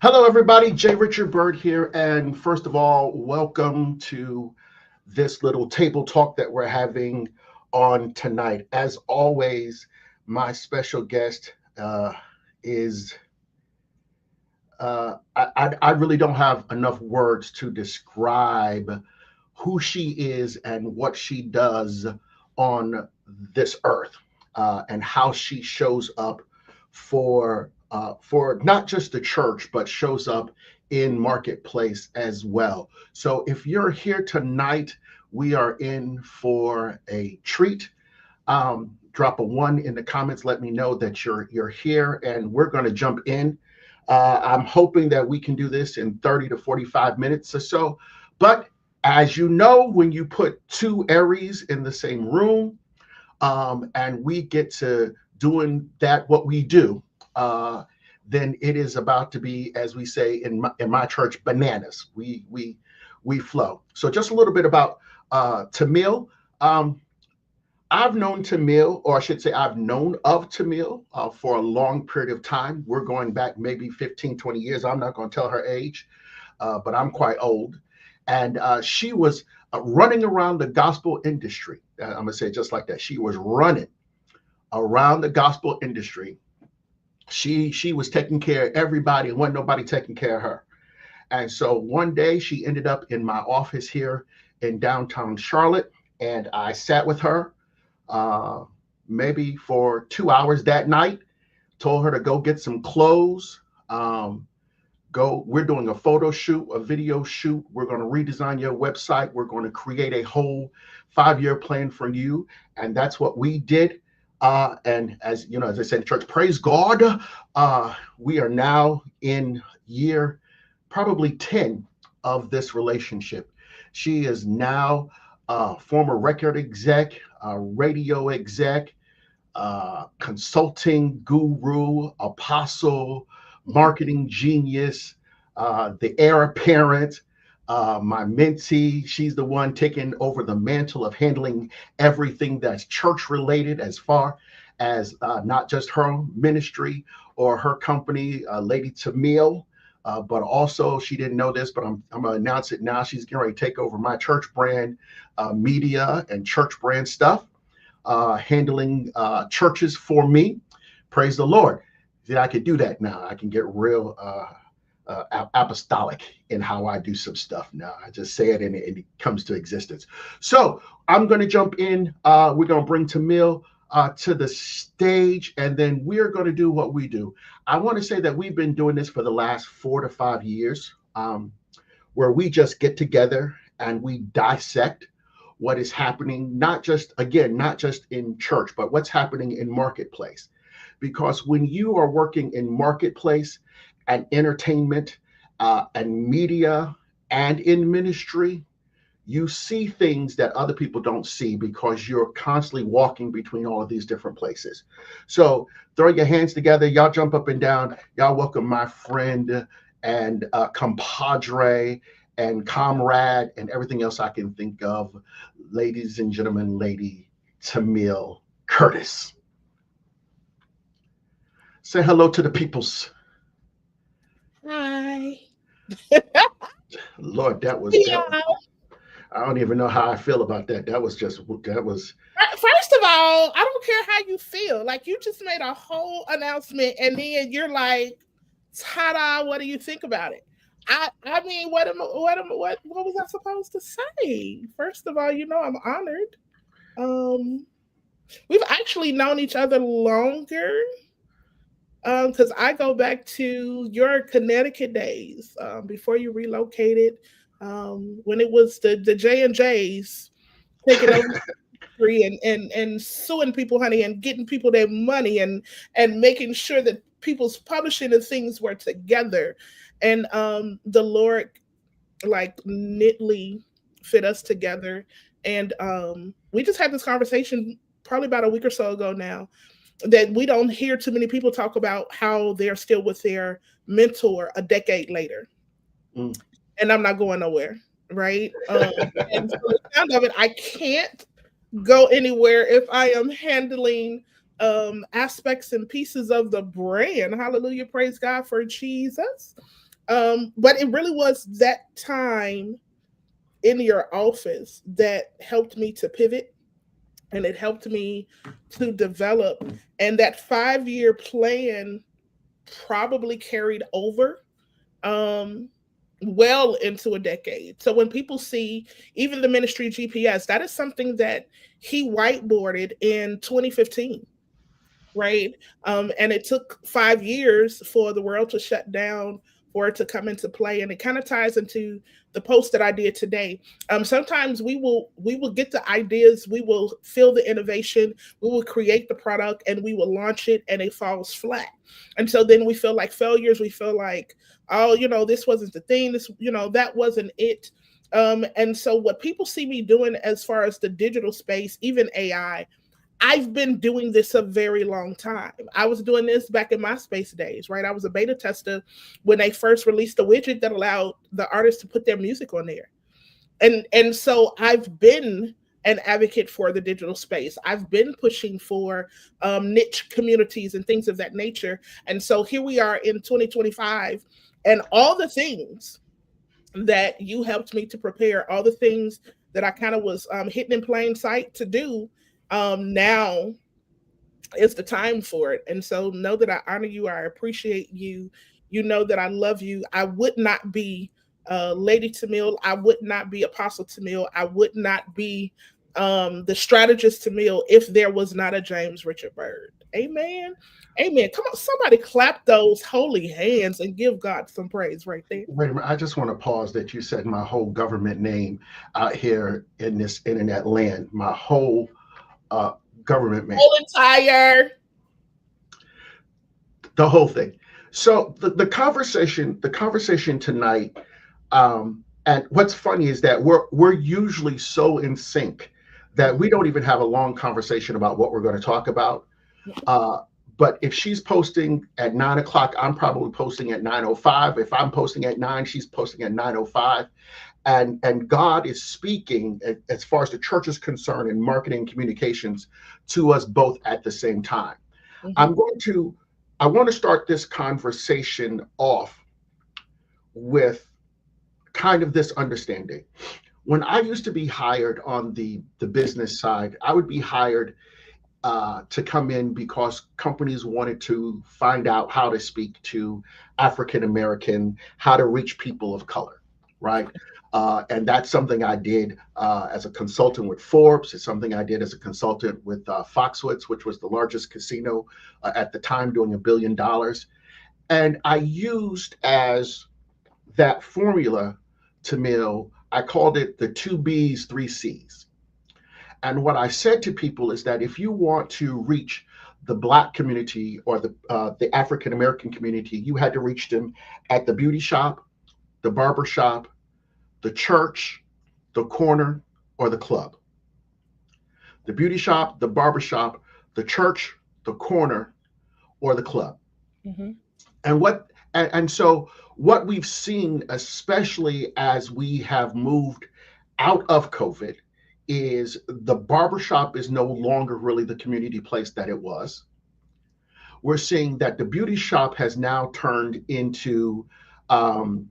Hello, everybody. J. Richard Byrd here. And first of all, welcome to this little table talk that we're having on tonight. As always, my special guest is, I really don't have enough words to describe who she is and what she does on this earth, and how she shows up for not just the church, but shows up in marketplace as well. So if you're here tonight, we are in for a treat. Drop a 1 in the comments. Let me know that you're here, and we're going to jump in. I'm hoping that we can do this in 30 to 45 minutes or so. But as you know, when you put two Aries in the same room, and we get to doing that, what we do, then it is about to be, as we say in my church, bananas. We flow. So just a little bit about Tamil. I've known Tamil, or I should say I've known of Tamil for a long period of time. We're going back maybe 15, 20 years. I'm not going to tell her age, but I'm quite old. And she was running around the gospel industry. I'm going to say it just like that. She was running around the gospel industry. She was taking care of everybody, and wasn't nobody taking care of her. And so one day she ended up in my office here in downtown Charlotte, and I sat with her uh, maybe for 2 hours that night. Told her to go get some clothes. Um, Go. We're doing a photo shoot, a video shoot. We're going to redesign your website. We're going to create a whole 5-year plan for you, and that's what we did. And as you know, as I said in church, praise God. We are now in year probably 10 of this relationship. She is now a former record exec, a radio exec, consulting guru, apostle, marketing genius, the heir apparent, my mentee. She's the one taking over the mantle of handling everything that's church related, as far as not just her ministry or her company, Lady Tamil. But also, she didn't know this, but I'm going to announce it now. She's getting ready to take over my church brand media and church brand stuff, handling churches for me. Praise the Lord that I could do that now. I can get real apostolic in how I do some stuff now. I just say it and it comes to existence. So I'm going to jump in. We're going to bring Tamil to the stage, and then we're going to do what we do. I want to say that we've been doing this for the last 4 to 5 years, where we just get together and we dissect what is happening, not just, again, not just in church, but what's happening in marketplace. Because when you are working in marketplace and entertainment and media and in ministry, you see things that other people don't see because you're constantly walking between all of these different places. So throw your hands together, y'all jump up and down. Y'all welcome my friend and compadre and comrade and everything else I can think of, ladies and gentlemen, Lady Tamil Curtis. Say hello to the peoples. Hi. Lord, that was that. Yeah. I don't even know how I feel about that. That was. First of all, I don't care how you feel. Like you just made a whole announcement, and then you're like, "Ta-da! What do you think about it?" I mean, what was I supposed to say? First of all, I'm honored. Um, we've actually known each other longer. Because I go back to your Connecticut days, before you relocated, when it was the J&J's taking over and suing people, honey, and getting people their money and making sure that people's publishing and things were together. And the Lord like knitly fit us together. And we just had this conversation probably about a week or so ago now, that we don't hear too many people talk about how they're still with their mentor a decade later. Mm. And I'm not going nowhere, right? And so the sound of it, I can't go anywhere if I am handling aspects and pieces of the brand. Hallelujah, praise God for Jesus. But it really was that time in your office that helped me to pivot, and it helped me to develop. And that 5-year plan probably carried over um, well into a decade. So when people see even the ministry GPS, that is something that he whiteboarded in 2015, right? And it took 5 years for the world to shut down, for it to come into play, and it kind of ties into the post that I did today. Sometimes we will get the ideas, we will feel the innovation, we will create the product, and we will launch it, and it falls flat. And so then we feel like failures. We feel like, oh, this wasn't the thing. This, that wasn't it. And so what people see me doing as far as the digital space, even AI, I've been doing this a very long time. I was doing this back in my space days, right? I was a beta tester when they first released a widget that allowed the artists to put their music on there. And so I've been an advocate for the digital space. I've been pushing for niche communities and things of that nature. And so here we are in 2025, and all the things that you helped me to prepare, all the things that I kind of was hidden in plain sight to do, now is the time for it. And so know that I honor you. I appreciate you. You know that I love you. I would not be Lady Tamil. I would not be Apostle Tamil. I would not be the strategist to meal if there was not a James Richard Byrd. Amen. Amen. Come on, somebody clap those holy hands and give God some praise right there. Wait a minute. I just want to pause that you said my whole government name out here in this internet land. My whole uh, government name, Whole entire. the whole thing. So the conversation tonight. And what's funny is that we're usually so in sync that we don't even have a long conversation about what we're going to talk about. Uh, but if she's posting at 9 o'clock, I'm probably posting at 9:05. If I'm posting at 9, she's posting at 9:05. And God is speaking as far as the church is concerned in marketing communications to us both at the same time. Mhm. I'm going to I want to start this conversation off with kind of this understanding. When I used to be hired on the business side, I would be hired to come in because companies wanted to find out how to speak to African American, how to reach people of color, right? And that's something I did as a consultant with Forbes. It's something I did as a consultant with Foxwoods, which was the largest casino at the time, doing $1 billion. And I used as that formula to mill, I called it the two B's, three C's. And what I said to people is that if you want to reach the Black community or the African American community, you had to reach them at the beauty shop, the barber shop, the church, the corner, or the club. The beauty shop, the barber shop, the church, the corner, or the club. Mhm. And so what we've seen, especially as we have moved out of COVID, is the barbershop is no longer really the community place that it was. We're seeing that the beauty shop has now turned into um,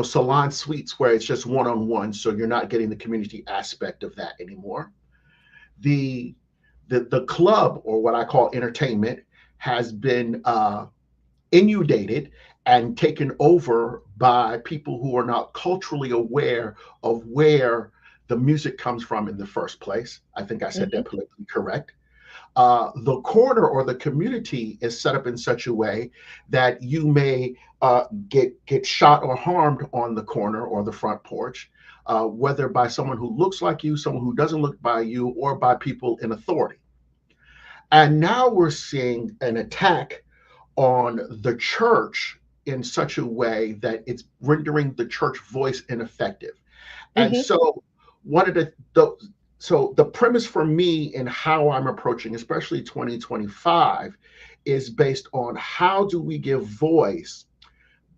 salon suites where it's just one-on-one, so you're not getting the community aspect of that anymore. The the the club, or what I call entertainment, has been inundated and taken over by people who are not culturally aware of where the music comes from in the first place. I think I said Mhm. that politically correct. The corner or the community is set up in such a way that you may get shot or harmed on the corner or the front porch, whether by someone who looks like you, someone who doesn't look by you, or by people in authority. And now we're seeing an attack on the church in such a way that it's rendering the church voice ineffective. And Mhm. so one of the premise for me in how I'm approaching, especially 2025, is based on how do we give voice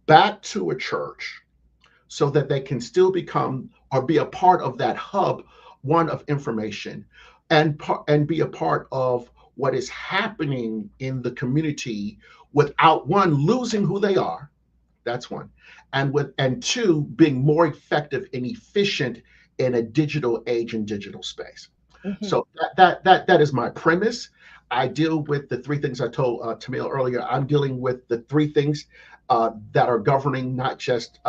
back to a church so that they can still become or be a part of that hub, one of information, and be a part of what is happening in the community without one losing who they are. That's one. And two, being more effective and efficient in a digital age and digital space. Mhm. So that is my premise. I deal with the three things I told Tamil earlier. I'm dealing with the three things that are governing not just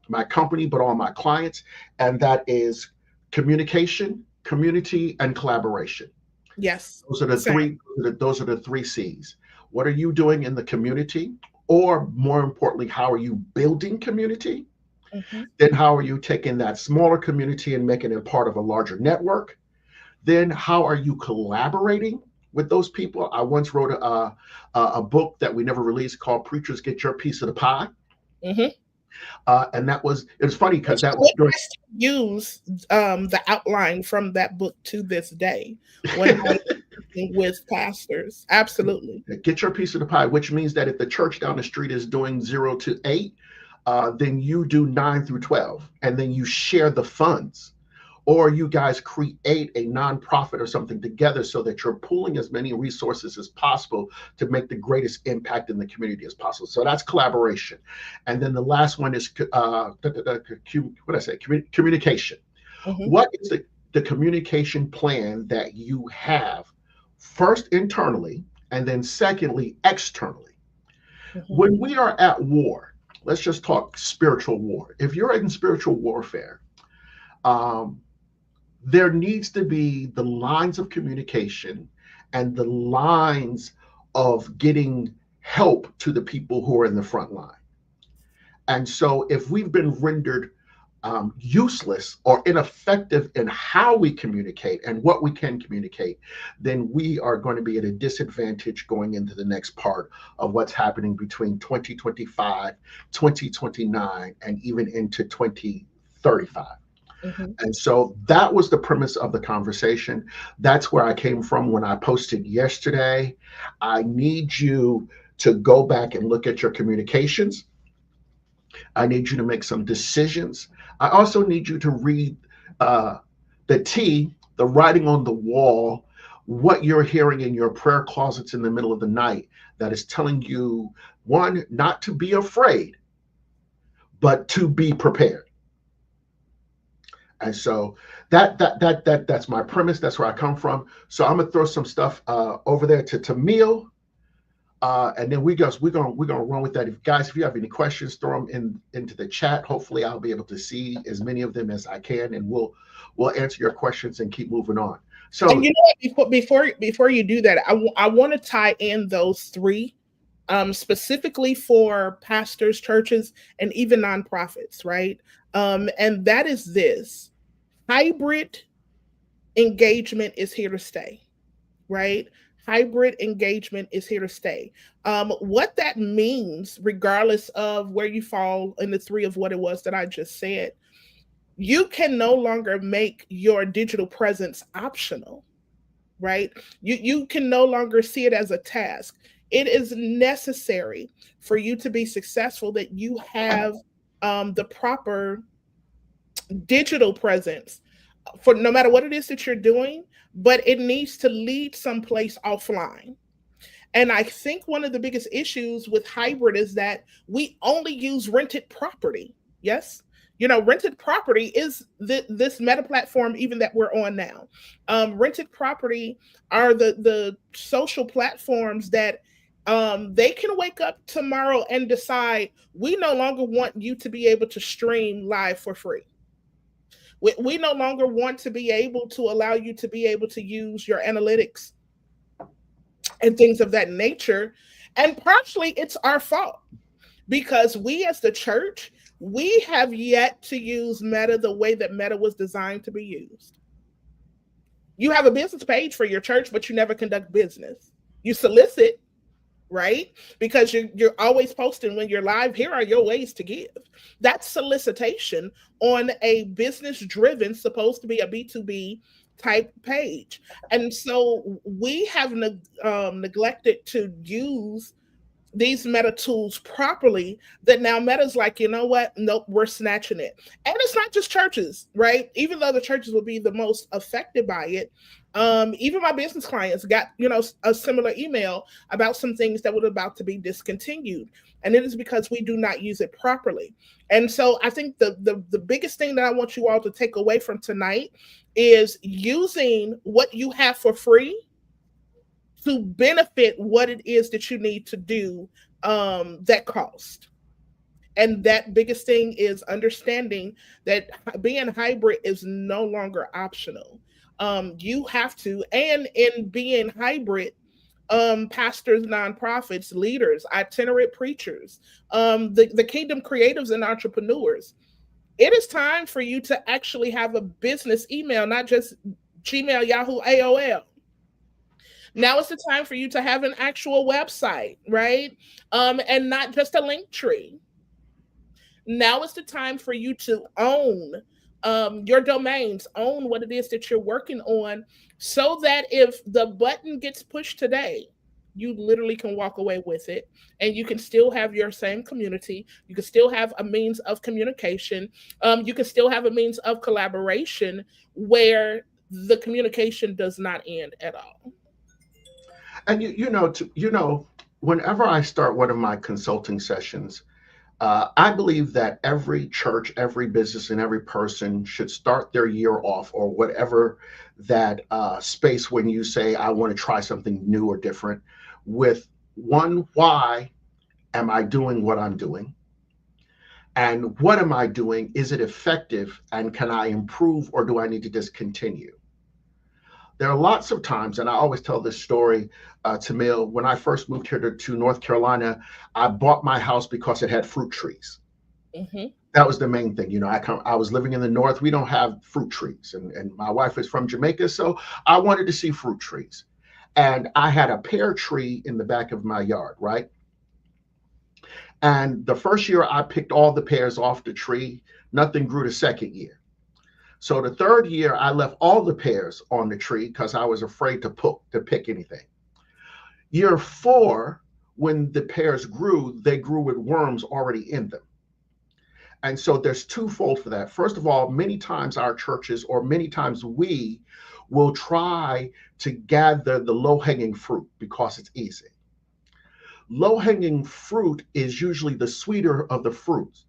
my company but all my clients, and that is communication, community, and collaboration. Yes. Those are the Same. three C's. What are you doing in the community? Or more importantly, how are you building community? Mhm. Then how are you taking that smaller community and making it part of a larger network? Then how are you collaborating with those people? I once wrote a book that we never released called Preachers Get Your Piece of the Pie. Mhm. And it was funny because that was Which during. I still use the outline from that book to this day when I'm working with pastors. Absolutely. Get your piece of the pie, which means that if the church down the street is doing 0 to 8, then you do 9 through 12, and then you share the funds. Or you guys create a nonprofit or something together so that you're pooling as many resources as possible to make the greatest impact in the community as possible. So that's collaboration. And then the last one is what did I say? Communication. Mhm. What is the communication plan that you have, first internally, and then secondly externally? Mhm. When we are at war, let's just talk spiritual war. If you're in spiritual warfare, um, there needs to be the lines of communication and the lines of getting help to the people who are in the front line. And so, if we've been rendered useless or ineffective in how we communicate and what we can communicate, then we are going to be at a disadvantage going into the next part of what's happening between 2025, 2029, and even into 2035. Mm-hmm. And so that was the premise of the conversation. That's where I came from when I posted yesterday. I need you to go back and look at your communications. I need you to make some decisions. I also need you to read uh, the T, the writing on the wall, what you're hearing in your prayer closets in the middle of the night that is telling you, one, not to be afraid, but to be prepared. And so that's my premise. That's where I come from. So I'm gonna throw some stuff over there to Tamil, and then we're gonna run with that. If you have any questions, throw them into the chat. Hopefully, I'll be able to see as many of them as I can, and we'll answer your questions and keep moving on. And So you know what? Before you do that, I want to tie in those three, specifically for pastors, churches, and even nonprofits, right? And that is this: hybrid engagement is here to stay, right? Hybrid engagement is here to stay. What that means, regardless of where you fall in the three of what it was that I just said, you can no longer make your digital presence optional, right? You can no longer see it as a task. It is necessary for you to be successful that you have the proper digital presence for no matter what it is that you're doing, but it needs to lead someplace offline. And I think one of the biggest issues with hybrid is that we only use rented property. Yes. Rented property is this meta platform, even that we're on now. Rented property are the social platforms that they can wake up tomorrow and decide we no longer want you to be able to stream live for free. We no longer want to be able to allow you to be able to use your analytics and things of that nature. And partially it's our fault because we as the church, we have yet to use Meta the way that Meta was designed to be used. You have a business page for your church, but you never conduct business. You solicit, right? Because you're always posting when you're live. Here are your ways to give. That's solicitation on a business driven, supposed to be a B2B type page. And so we have neglected to use these meta tools properly, that now meta's like, you know what, nope, we're snatching it. And it's not just churches, right? Even though the churches will be the most affected by it, even my business clients got a similar email about some things that were about to be discontinued, and it is because we do not use it properly. And so I think the biggest thing that I want you all to take away from tonight is using what you have for free to benefit what it is that you need to do, that cost. And that biggest thing is understanding that being hybrid is no longer optional. You have to, and in being hybrid, pastors, nonprofits, leaders, itinerant preachers, the kingdom creatives and entrepreneurs, it is time for you to actually have a business email, not just Gmail, Yahoo, AOL. Now is the time for you to have an actual website, right? And not just a link tree. Now is the time for you to own your domains, own what it is that you're working on, so that if the button gets pushed today, you literally can walk away with it, and you can still have your same community. You can still have a means of communication. You can still have a means of collaboration where the communication does not end at all. and whenever I start one of my consulting sessions, I believe that every church, every business, and every person should start their year off, or whatever that space, when you say, I want to try something new or different, with one, why am I doing what I'm doing? And what am I doing? Is it effective? And can I improve, or do I need to discontinue? There are lots of times, and I always tell this story to Mill. When I first moved here to North Carolina, I bought my house because it had fruit trees. Hmm. That was the main thing. I was living in the north. We don't have fruit trees, and my wife is from Jamaica, so I wanted to see fruit trees. And I had a pear tree in the back of my yard, right? And the first year I picked all the pears off the tree, nothing grew the second year. So the third year I left all the pears on the tree because I was afraid to pick anything. Year four, when the pears grew, they grew with worms already in them. And so there's twofold for that. First of all, many times our churches, or many times we, will try to gather the low hanging fruit because it's easy. Low hanging fruit is usually the sweeter of the fruits,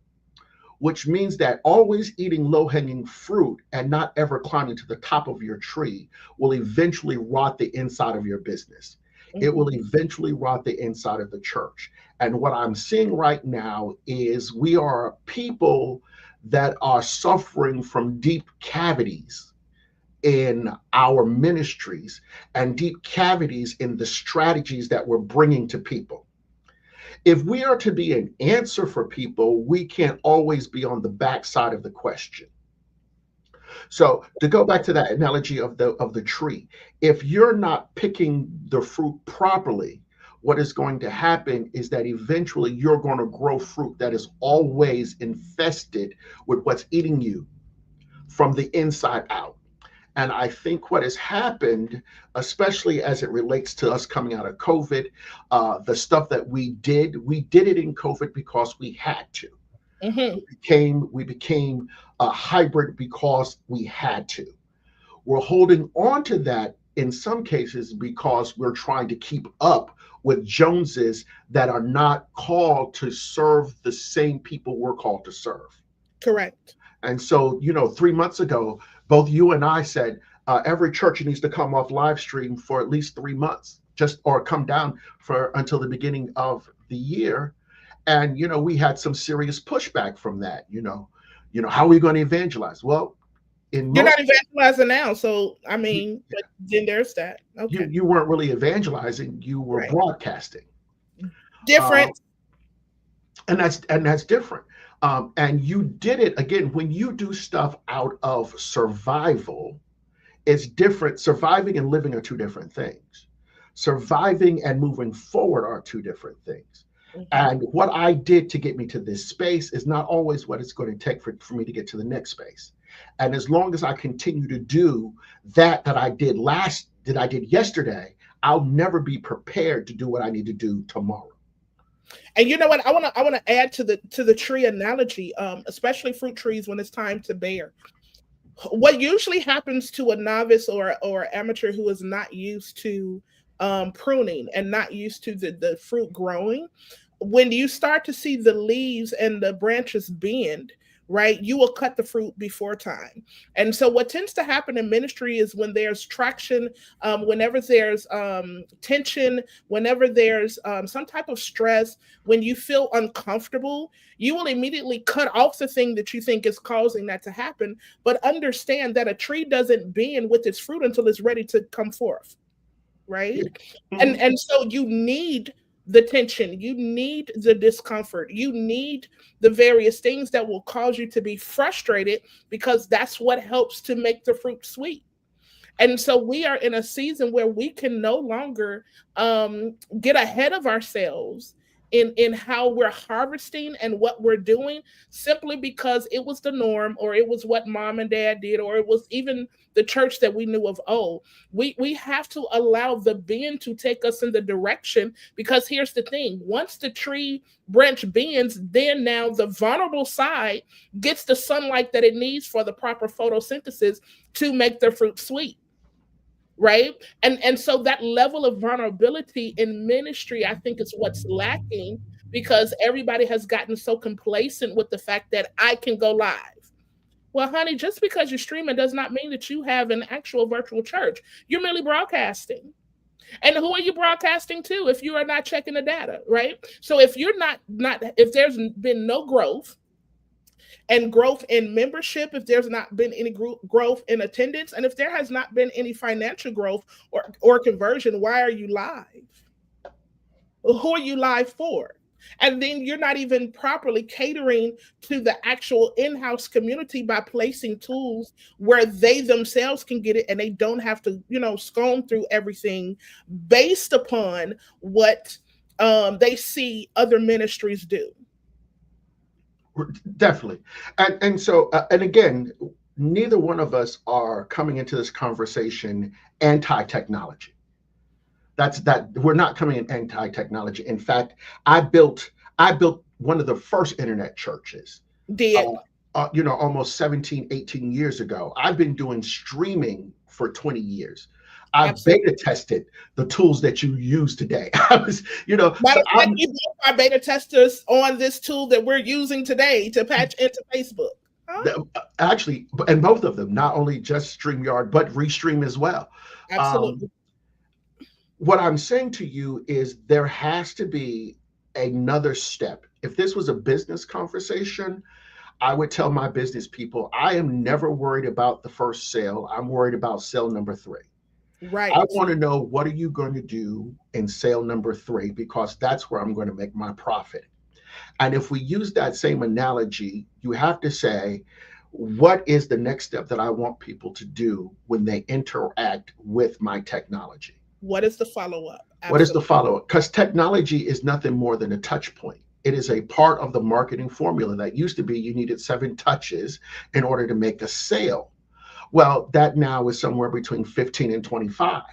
which means that always eating low hanging fruit and not ever climbing to the top of your tree will eventually rot the inside of your business. It Hmm. will eventually rot the inside of the church. And what I'm seeing right now is we are people that are suffering from deep cavities in our ministries and deep cavities in the strategies that we're bringing to people. If we are to be an answer for people, we can't always be on the backside of the question. So to go back to that analogy of the tree, if you're not picking the fruit properly, what is going to happen is that eventually you're going to grow fruit that is always infested with what's eating you from the inside out. And I think what has happened, especially as it relates to us coming out of COVID, the stuff that we did it in COVID because we had to. Hmm. We became a hybrid because we had to. We're holding on to that in some cases because we're trying to keep up with Joneses that are not called to serve the same people we're called to serve. Correct. And so, 3 months ago, both you and I said every church needs to come off live stream for at least 3 months, just or come down for until the beginning of the year. And we had some serious pushback from that. How are we going to evangelize? Well, in You're not most evangelizing now, so I you, mean, but then there's that. you Okay, you weren't really evangelizing; you were right. broadcasting. Uh, Different. and that's different. And you did it again when you do stuff out of survival. It's different. Surviving and living are two different things. Surviving and moving forward are two different things. Hmm. And what I did to get me to this space is not always what it's going to take for me to get to the next space. And as long as I continue to do that I did yesterday, I'll never be prepared to do what I need to do tomorrow. And you know what? I want to add to the tree analogy, especially fruit trees when it's time to bear. What usually happens to a novice or amateur who is not used to pruning and not used to the fruit growing, when you start to see the leaves and the branches bend, right, you will cut the fruit before time. And so what tends to happen in ministry is when there's traction, whenever there's tension, whenever there's some type of stress, when you feel uncomfortable, you will immediately cut off the thing that you think is causing that to happen. But understand that a tree doesn't bend with its fruit until it's ready to come forth, Yeah. right? and Mhm. and so you need the tension, you need the discomfort, you need the various things that will cause you to be frustrated, because that's what helps to make the fruit sweet. And so we are in a season where we can no longer get ahead of ourselves in how we're harvesting and what we're doing, simply because it was the norm, or it was what mom and dad did, or it was even the church that we knew of old. We have to allow the bend to take us in the direction, because here's the thing: once the tree branch bends, then now the vulnerable side gets the sunlight that it needs for the proper photosynthesis to make the fruit sweet, right? And so that level of vulnerability in ministry, I think, is what's lacking, because everybody has gotten so complacent with the fact that I can go live. Well, honey, just because you're streaming does not mean that you have an actual virtual church. You're merely broadcasting. And who are you broadcasting to if you are not checking the data, right? So if you're not if there's been no growth, and growth in membership if there's not been any growth in attendance, and if there has not been any financial growth or conversion, why are you live? Who are you live for? And then you're not even properly catering to the actual in-house community by placing tools where they themselves can get it and they don't have to, scone through everything based upon what they see other ministries do. Definitely. And so and again, neither one of us are coming into this conversation anti-technology. That's that we're not coming in anti-technology. In fact, I built one of the first internet churches. Did Almost 17, 18 years ago. I've been doing streaming for 20 years. I've absolutely. beta tested the tools that you use today. I was, Matter so of fact, we both are beta testers on this tool that we're using today to patch into Facebook. Huh? actually, and both of them, not only just StreamYard, but Restream as well. Um, Absolutely. what I'm saying to you is there has to be another step. If this was a business conversation, I would tell my business people, I am never worried about the first sale. I'm worried about sale number three. I Right. want to know, what are you going to do in sale number three? Because that's where I'm going to make my profit. And if we use that same analogy, you have to say, what is the next step that I want people to do when they interact with my technology? What is the follow up? What is the Absolutely. follow up? Because technology is nothing more than a touch point. It is a part of the marketing formula that used to be you needed 7 touches in order to make a sale. Well, that now is somewhere between 15 and 25.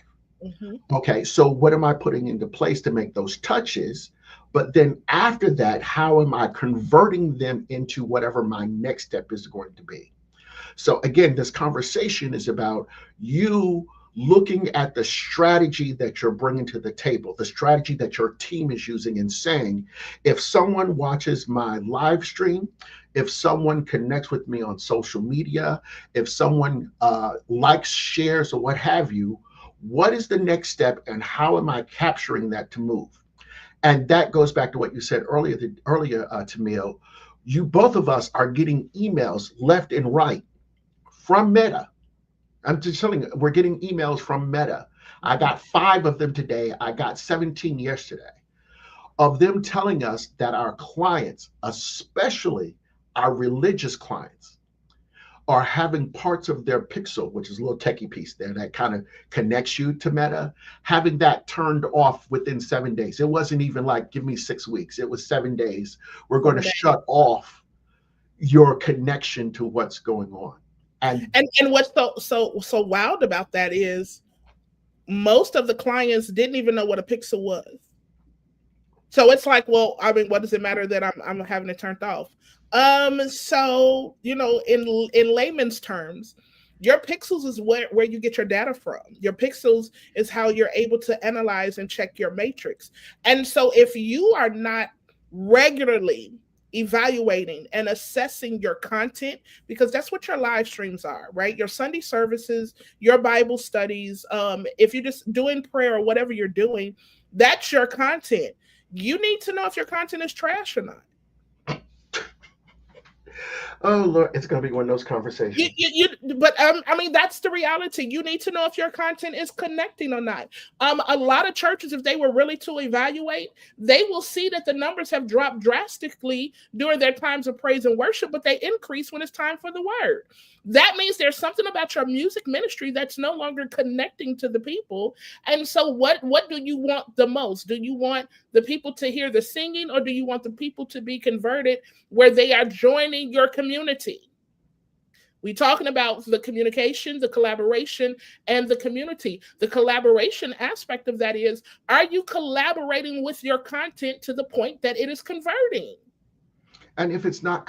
Hmm. Okay, so what am I putting into place to make those touches? But then after that, how am I converting them into whatever my next step is going to be? So again, this conversation is about you looking at the strategy that you're bringing to the table, the strategy that your team is using, and saying, if someone watches my live stream, if someone connects with me on social media, if someone likes, shares, or what have you, what is the next step and how am I capturing that to move? And that goes back to what you said earlier, Tamil. You, both of us, are getting emails left and right from Meta. I'm just telling you, we're getting emails from Meta. I Hmm. got 5 of them today. I got 17 yesterday, of them telling us that our clients, especially our religious clients, are having parts of their pixel, which is a little techie piece there that kind of connects you to Meta, having that turned off within 7 days. It wasn't even like, give me 6 weeks. It was 7 days. We're going to 7 days. shut off your connection to what's going on. And And what's so wild about that is most of the clients didn't even know what a pixel was. So it's like, well, I mean, what does it matter that I'm having it turned off? So in layman's terms, your pixels is where you get your data from. Your pixels is how you're able to analyze and check your matrix. And so if you are not regularly evaluating and assessing your content, because that's what your live streams are, right? Your Sunday services, your Bible studies, if you're just doing prayer or whatever you're doing, that's your content. You need to know if your content is trash or not. oh Lord, it's going to be one of those You, conversations. but I mean, that's the reality. You need to know if your content is connecting or not. A lot of churches, if they were really to evaluate, they will see that the numbers have dropped drastically during their times of praise and worship, but they increase when it's time for the word. That means there's something about your music ministry that's no longer connecting to the people. And so, what do you want the most? Do you want the people to hear the singing, or do you want the people to be converted where they are joining your community? We talking about the communication, the collaboration, and the community. The collaboration aspect of that is, are you collaborating with your content to the point that it is converting? And if it's not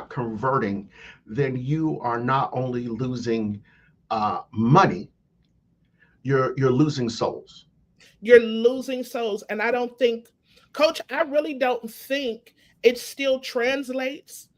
converting, then you are not only losing money, you're losing souls. You're losing souls. And I don't think, coach, I really don't think it still translates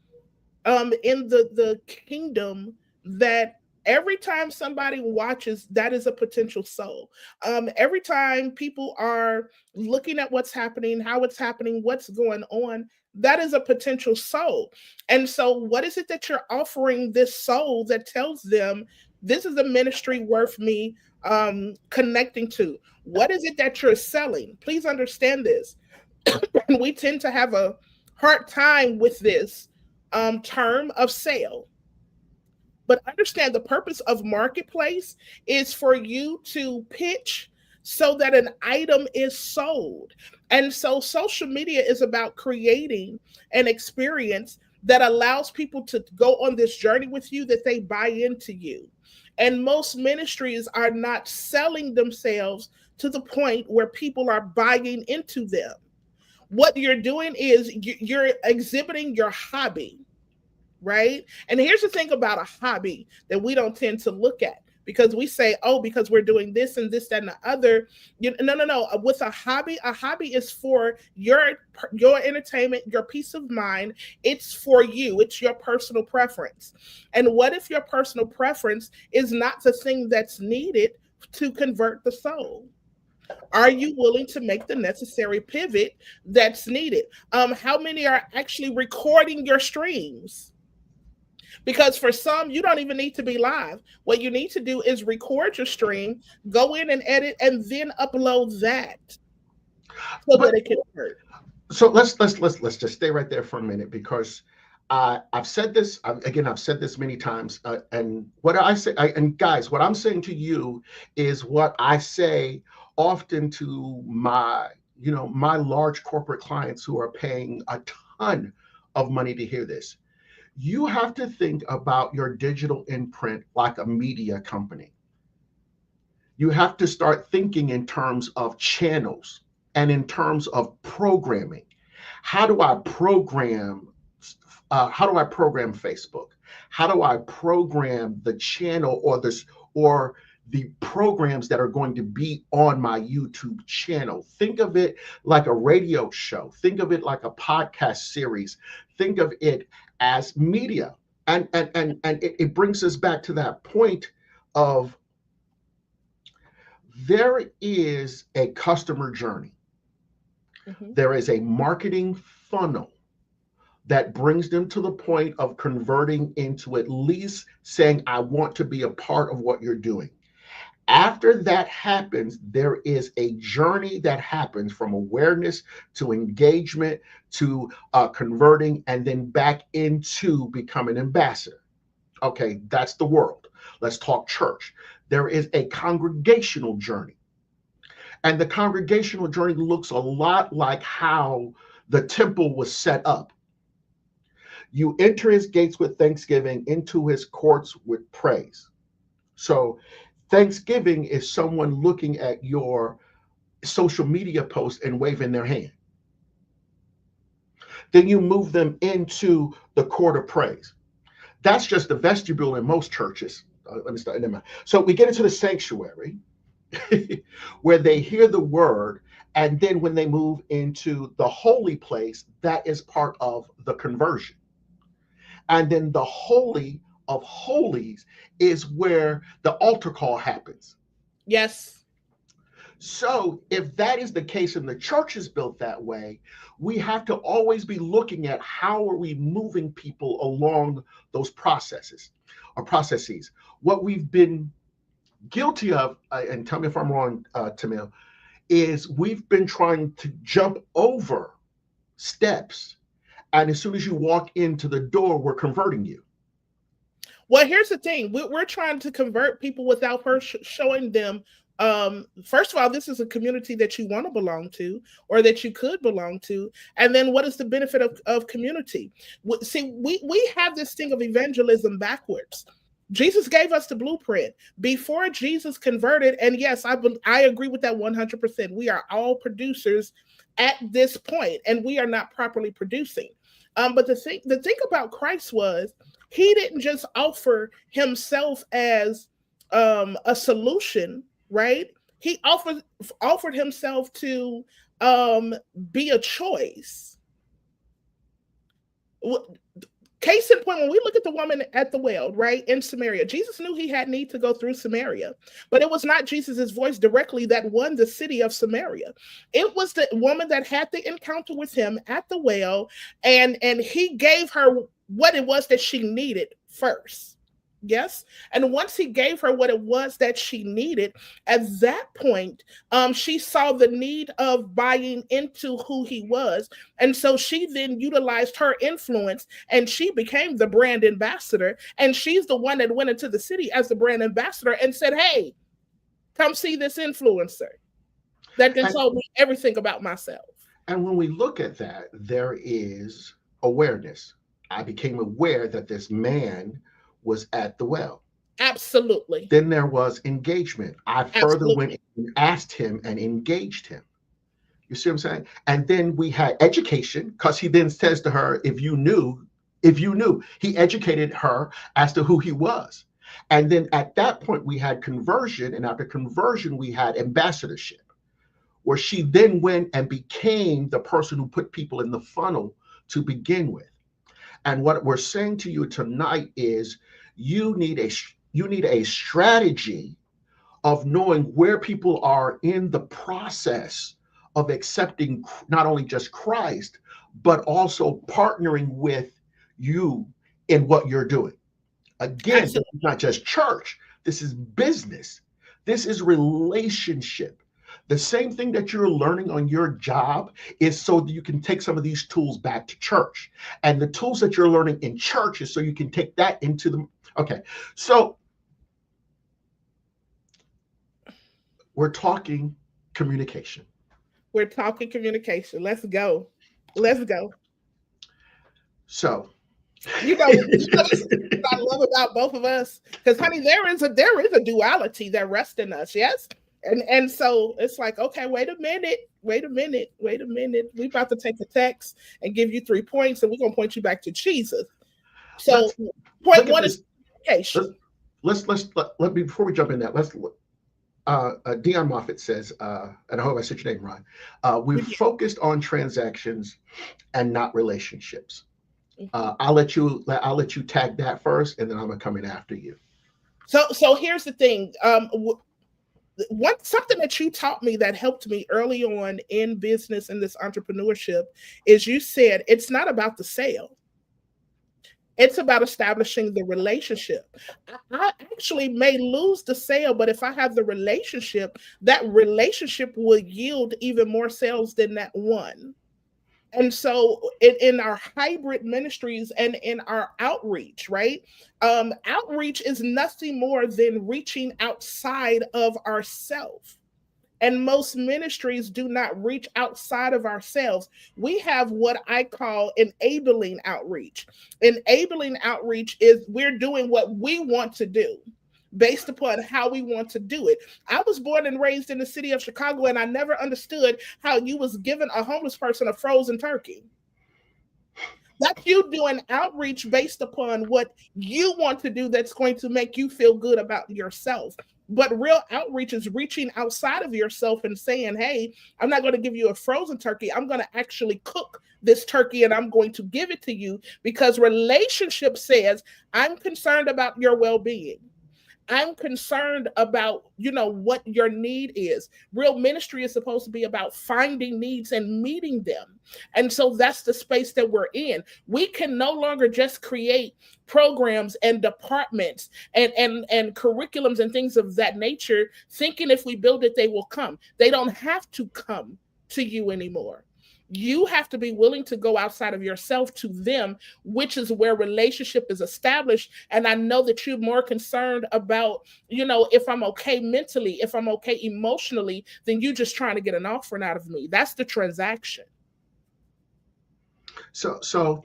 in the kingdom that every time somebody watches, that is a potential soul. Every time people are looking at what's happening, how it's happening, what's going on, that is a potential soul. And so, what is it that you're offering this soul that tells them this is a ministry worth me connecting to? What is it that you're selling? Please understand this. We tend to have a hard time with this term of sale. But understand the purpose of marketplace is for you to pitch so that an item is sold. And so social media is about creating an experience that allows people to go on this journey with you, that they buy into you. And most ministries are not selling themselves to the point where people are buying into them. What you're doing is you're exhibiting your hobby, right? And here's the thing about a hobby that we don't tend to look at, because we say, oh, because we're doing this and this, that, and the other. No, no, no. With a hobby is for your entertainment, your peace of mind. It's for you. It's your personal preference. And what if your personal preference is not the thing that's needed to convert the soul? Are you willing to make the necessary pivot that's needed? How many are actually recording your streams? Because for some, you don't even need to be live. What you need to do is record your stream, go in and edit, and then upload that so that But it can work. so let's just stay right there for a minute, because I've said this again. I've said this many times, and what I say, and guys, what I'm saying to you is what I say often to my my large corporate clients who are paying a ton of money to hear this. You have to think about your digital imprint like a media company. You have to start thinking in terms of channels and in terms of programming. How do I program? How do I program Facebook? How do I program the channel or the programs that are going to be on my YouTube channel? Think of it like a radio show. Think of it like a podcast series. Think of it as media. And it brings us back to that point of there is a customer journey. Mhm. There is a marketing funnel that brings them to the point of converting into at least saying, I want to be a part of what you're doing. After that happens, there is a journey that happens from awareness to engagement to converting and then back into becoming an ambassador. Okay, that's the world. Let's talk church. There is a congregational journey. And the congregational journey looks a lot like how the temple was set up. You enter his gates with thanksgiving, into his courts with praise. So, thanksgiving is someone looking at your social media post and waving their hand. Then you move them into the court of praise. That's just the vestibule in most churches. Let me start. So we get into the sanctuary where they hear the word. And then when they move into the holy place, that is part of the conversion. And then the Holy of Holies is where the altar call happens. Yes. So, if that is the case and the church is built that way, we have to always be looking at how are we moving people along those processes or processes. What we've been guilty of, and tell me if I'm wrong, Tamil, is we've been trying to jump over steps. And as soon as you walk into the door, we're converting you. Well, here's the thing: we're trying to convert people without first showing them. First of all, this is a community that you want to belong to, or that you could belong to. And then, what is the benefit of community? See, we have this thing of evangelism backwards. Jesus gave us the blueprint before Jesus converted, and yes, I agree with that 100%. We are all producers at this point, and we are not properly producing. But the thing about Christ was he didn't just offer himself as a solution, right? He offered himself to be a choice. Case in point, when we look at the woman at the well, right, in Samaria, Jesus knew he had need to go through Samaria, but it was not Jesus's voice directly that won the city of Samaria. It was the woman that had the encounter with him at the well, and he gave her what it was that she needed first. Yes. And once he gave her what it was that she needed, at that point, she saw the need of buying into who he was. And so she then utilized her influence and she became the brand ambassador. And she's the one that went into the city as the brand ambassador and said, hey, come see this influencer that then told me everything about myself. And when we look at that, there is awareness. I became aware that this man was at the well. Absolutely. Then there was engagement. I further went and asked him and engaged him. You see what I'm saying? And then we had education, because he then says to her, if you knew, he educated her as to who he was. And then at that point, we had conversion. And after conversion, we had ambassadorship, where she then went and became the person who put people in the funnel to begin with. And what we're saying to you tonight is you need a strategy of knowing where people are in the process of accepting not only just Christ, but also partnering with you in what you're doing. Again, this is not just church. This is business. This is relationship. The same thing that you're learning on your job is so that you can take some of these tools back to church. And the tools that you're learning in church is so you can take that into the, okay. So we're talking communication. We're talking communication. Let's go. Let's go. So, you know what I love about both of us, because honey, there is a duality that rests in us. Yes. And so it's like, okay, wait a minute. We about to take the text and give you 3 points, and we're gonna point you back to Jesus. So point one is communication. Let me, before we jump in that, Dion Moffat says, and I hope I said your name right. We've focused on transactions and not relationships. I'll let you tag that first, and then I'm gonna come in after you. So here's the thing. Something that you taught me that helped me early on in business and this entrepreneurship is you said it's not about the sale. It's about establishing the relationship. I actually may lose the sale, but if I have the relationship, that relationship will yield even more sales than that one. And so in our hybrid ministries and in our outreach, right? Outreach is nothing more than reaching outside of ourselves. And most ministries do not reach outside of ourselves. We have what I call enabling outreach. Enabling outreach is we're doing what we want to do based upon how we want to do it. I was born and raised in the city of Chicago, and I never understood how you was giving a homeless person a frozen turkey. That's you doing outreach based upon what you want to do that's going to make you feel good about yourself. But real outreach is reaching outside of yourself and saying, hey, I'm not going to give you a frozen turkey. I'm going to actually cook this turkey and I'm going to give it to you, because relationship says, I'm concerned about your well-being. I'm concerned about, what your need is. Real ministry is supposed to be about finding needs and meeting them. And so that's the space that we're in. We can no longer just create programs and departments and curriculums and things of that nature, thinking if we build it, they will come. They don't have to come to you anymore. You have to be willing to go outside of yourself to them, which is where relationship is established. And I know that you're more concerned about, if I'm okay mentally, if I'm okay emotionally, than you just trying to get an offering out of me. That's the transaction. So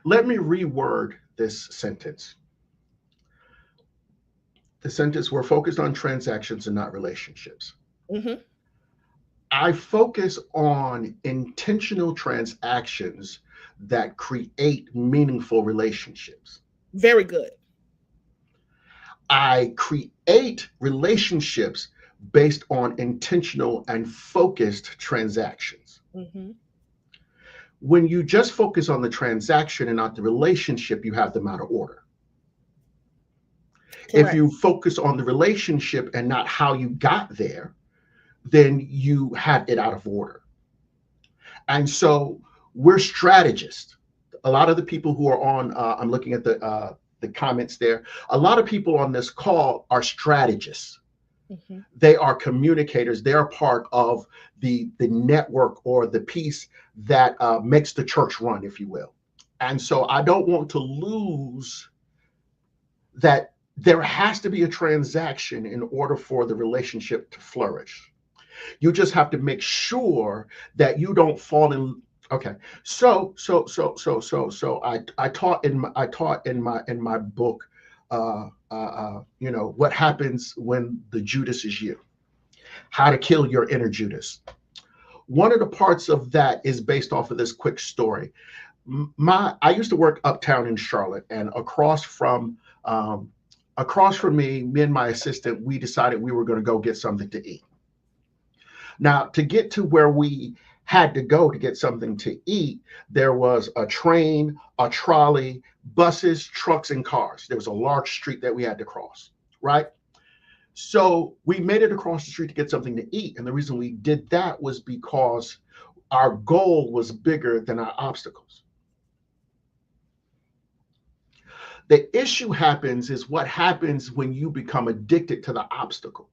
let me reword this sentence. The sentence, we're focused on transactions and not relationships. Mm-hmm. I focus on intentional transactions that create meaningful relationships. Very good. I create relationships based on intentional and focused transactions. Mm-hmm. When you just focus on the transaction and not the relationship, you have them out of order. If Correct. you focus on the relationship and not how you got there, then you have it out of order. And so we're strategists. A lot of the people who are on, I'm looking at the comments there. A lot of people on this call are strategists. Hmm. They are communicators. They're part of the network or the piece that makes the church run, if you will. And so I don't want to lose that. There has to be a transaction in order for the relationship to flourish. You just have to make sure that you don't fall in. Okay, I taught in my book, what happens when the Judas is you, how to kill your inner Judas. One of the parts of that is based off of this quick story. I used to work uptown in Charlotte, and across from me and my assistant, we decided we were going to go get something to eat. Now, to get to where we had to go to get something to eat, there was a train, a trolley, buses, trucks, and cars. There was a large street that we had to cross, right? So we made it across the street to get something to eat. And the reason we did that was because our goal was bigger than our obstacles. The issue happens is what happens when you become addicted to the obstacle.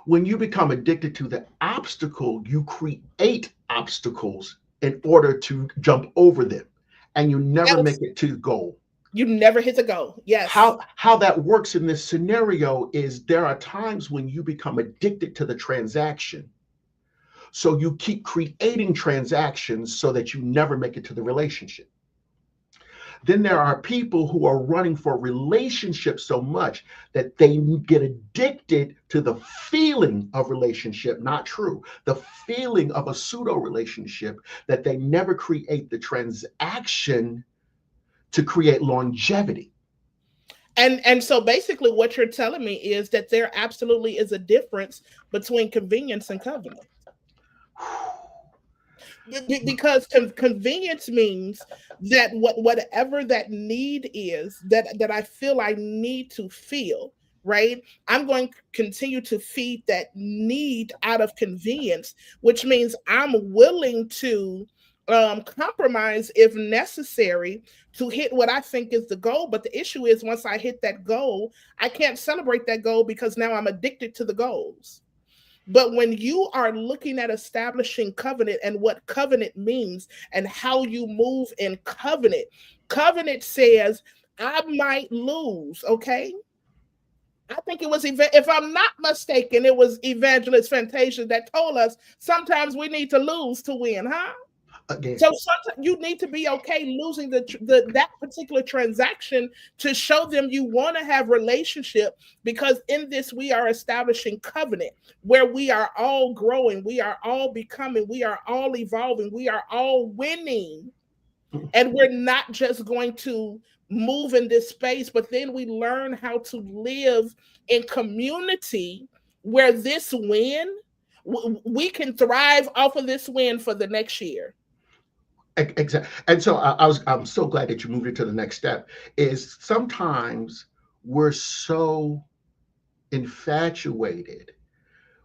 When you become addicted to the obstacle, you create obstacles in order to jump over them, and you never make Yes. it to the goal. You never hit the goal. Yes. How that works in this scenario is there are times when you become addicted to the transaction. So you keep creating transactions so that you never make it to the relationship. Then there are people who are running for relationships so much that they get addicted to the feeling of relationship, not true, the feeling of a pseudo relationship, that they never create the transaction to create longevity. And so basically what you're telling me is that there absolutely is a difference between convenience and covenant. Because convenience means that whatever that need is that I feel I need to feel, right, I'm going to continue to feed that need out of convenience, which means I'm willing to compromise if necessary to hit what I think is the goal. But the issue is, once I hit that goal, I can't celebrate that goal because now I'm addicted to the goals. But when you are looking at establishing covenant and what covenant means and how you move in covenant, covenant says, I might lose, okay? I think it was, if I'm not mistaken, it was Evangelist Fantasia that told us sometimes we need to lose to win, huh? Again, So sometimes you need to be okay losing that particular transaction to show them you want to have relationship, because in this we are establishing covenant where we are all growing, we are all becoming, we are all evolving, we are all winning, and we're not just going to move in this space, but then we learn how to live in community where this win, we can thrive off of this win for the next year. exactly. And so I'm so glad that you moved it to the next step. Is sometimes we're so infatuated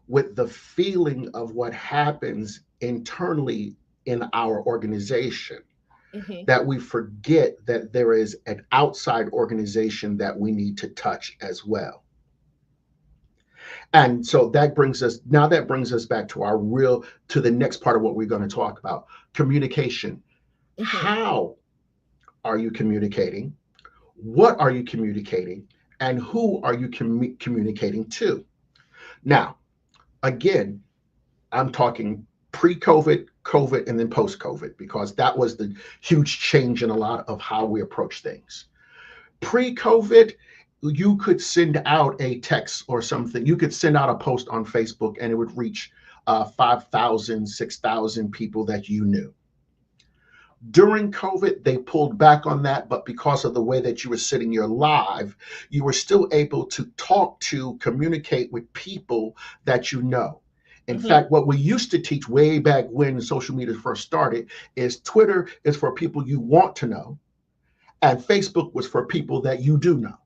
with the feeling of what happens internally in our organization Mm-hmm. that we forget that there is an outside organization that we need to touch as well. And so that brings us back to to the next part of what we're going to talk about: communication. Mm-hmm. How are you communicating? What are you communicating? And who are you communicating to? Now, again, I'm talking pre-COVID, COVID, and then post-COVID, because that was the huge change in a lot of how we approach things. Pre-COVID, you could send out a text or something. You could send out a post on Facebook and it would reach 5,000, 6,000 people that you knew. During COVID, they pulled back on that, but because of the way that you were sitting your live, you were still able to talk to, communicate with people that you know. In Mm-hmm. fact, what we used to teach way back when social media first started is Twitter is for people you want to know, and Facebook was for people that you do know.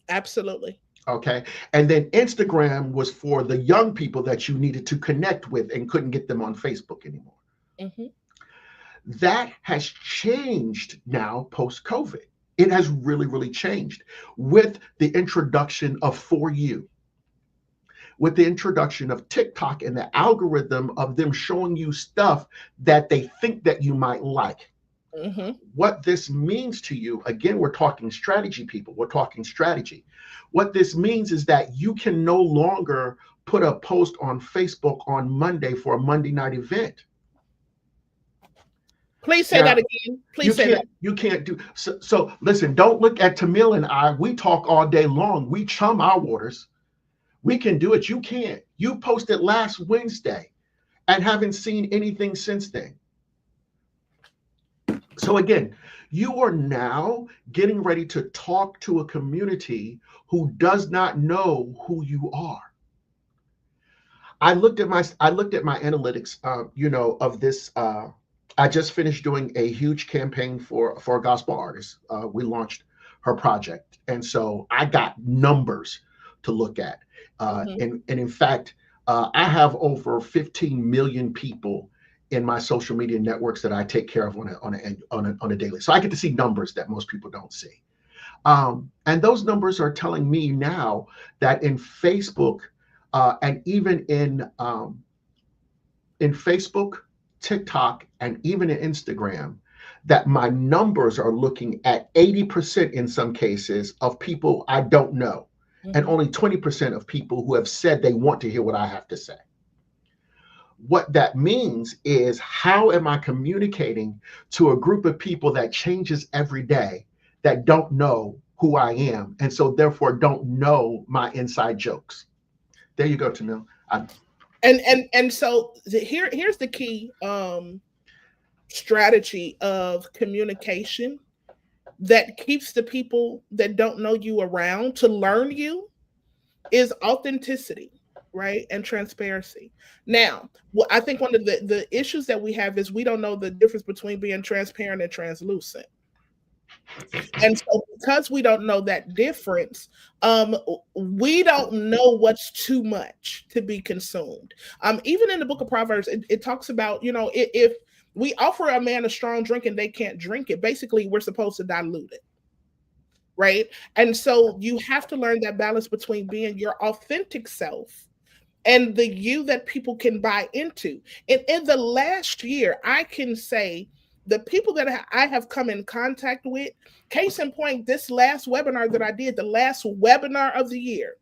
Absolutely. Okay. And then Instagram was for the young people that you needed to connect with and couldn't get them on Facebook anymore. Mm-hmm. That has changed now post COVID. It has really, really changed with the introduction of For You, with the introduction of TikTok and the algorithm of them showing you stuff that they think that you might like. Mm-hmm. What this means to you, again, we're talking strategy, people. We're talking strategy. What this means is that you can no longer put a post on Facebook on Monday for a Monday night event. Please say that Now, again. Please say that. you can't do so listen, don't look at Tamil and I. We talk all day long. We chum our waters. We can do it. You can't. You posted last Wednesday and haven't seen anything since then. So again, you are now getting ready to talk to a community who does not know who you are. I looked at my analytics, of this. I just finished doing a huge campaign for a gospel artist. We launched her project, and so I got numbers to look at. Mm-hmm. And in fact, I have over 15 million people in my social media networks that I take care of on a daily. So I get to see numbers that most people don't see. And those numbers are telling me now that in Facebook, and even in Facebook, TikTok, and even in Instagram, that my numbers are looking at 80% in some cases of people I don't know, and Mm-hmm. only 20% of people who have said they want to hear what I have to say. What that means is, how am I communicating to a group of people that changes every day, that don't know who I am, and so therefore don't know my inside jokes? There you go, Tamil. And so here's the key strategy of communication that keeps the people that don't know you around to learn you is authenticity, right? And transparency. Now, I think one of the issues that we have is we don't know the difference between being transparent and translucent. And so because we don't know that difference, we don't know what's too much to be consumed. Even in the book of Proverbs, it talks about, if we offer a man a strong drink and they can't drink it, basically we're supposed to dilute it. Right. And so you have to learn that balance between being your authentic self and the you that people can buy into. And in the last year, I can say the people that I have come in contact with, case in point, this last webinar that I did, the last webinar of the year,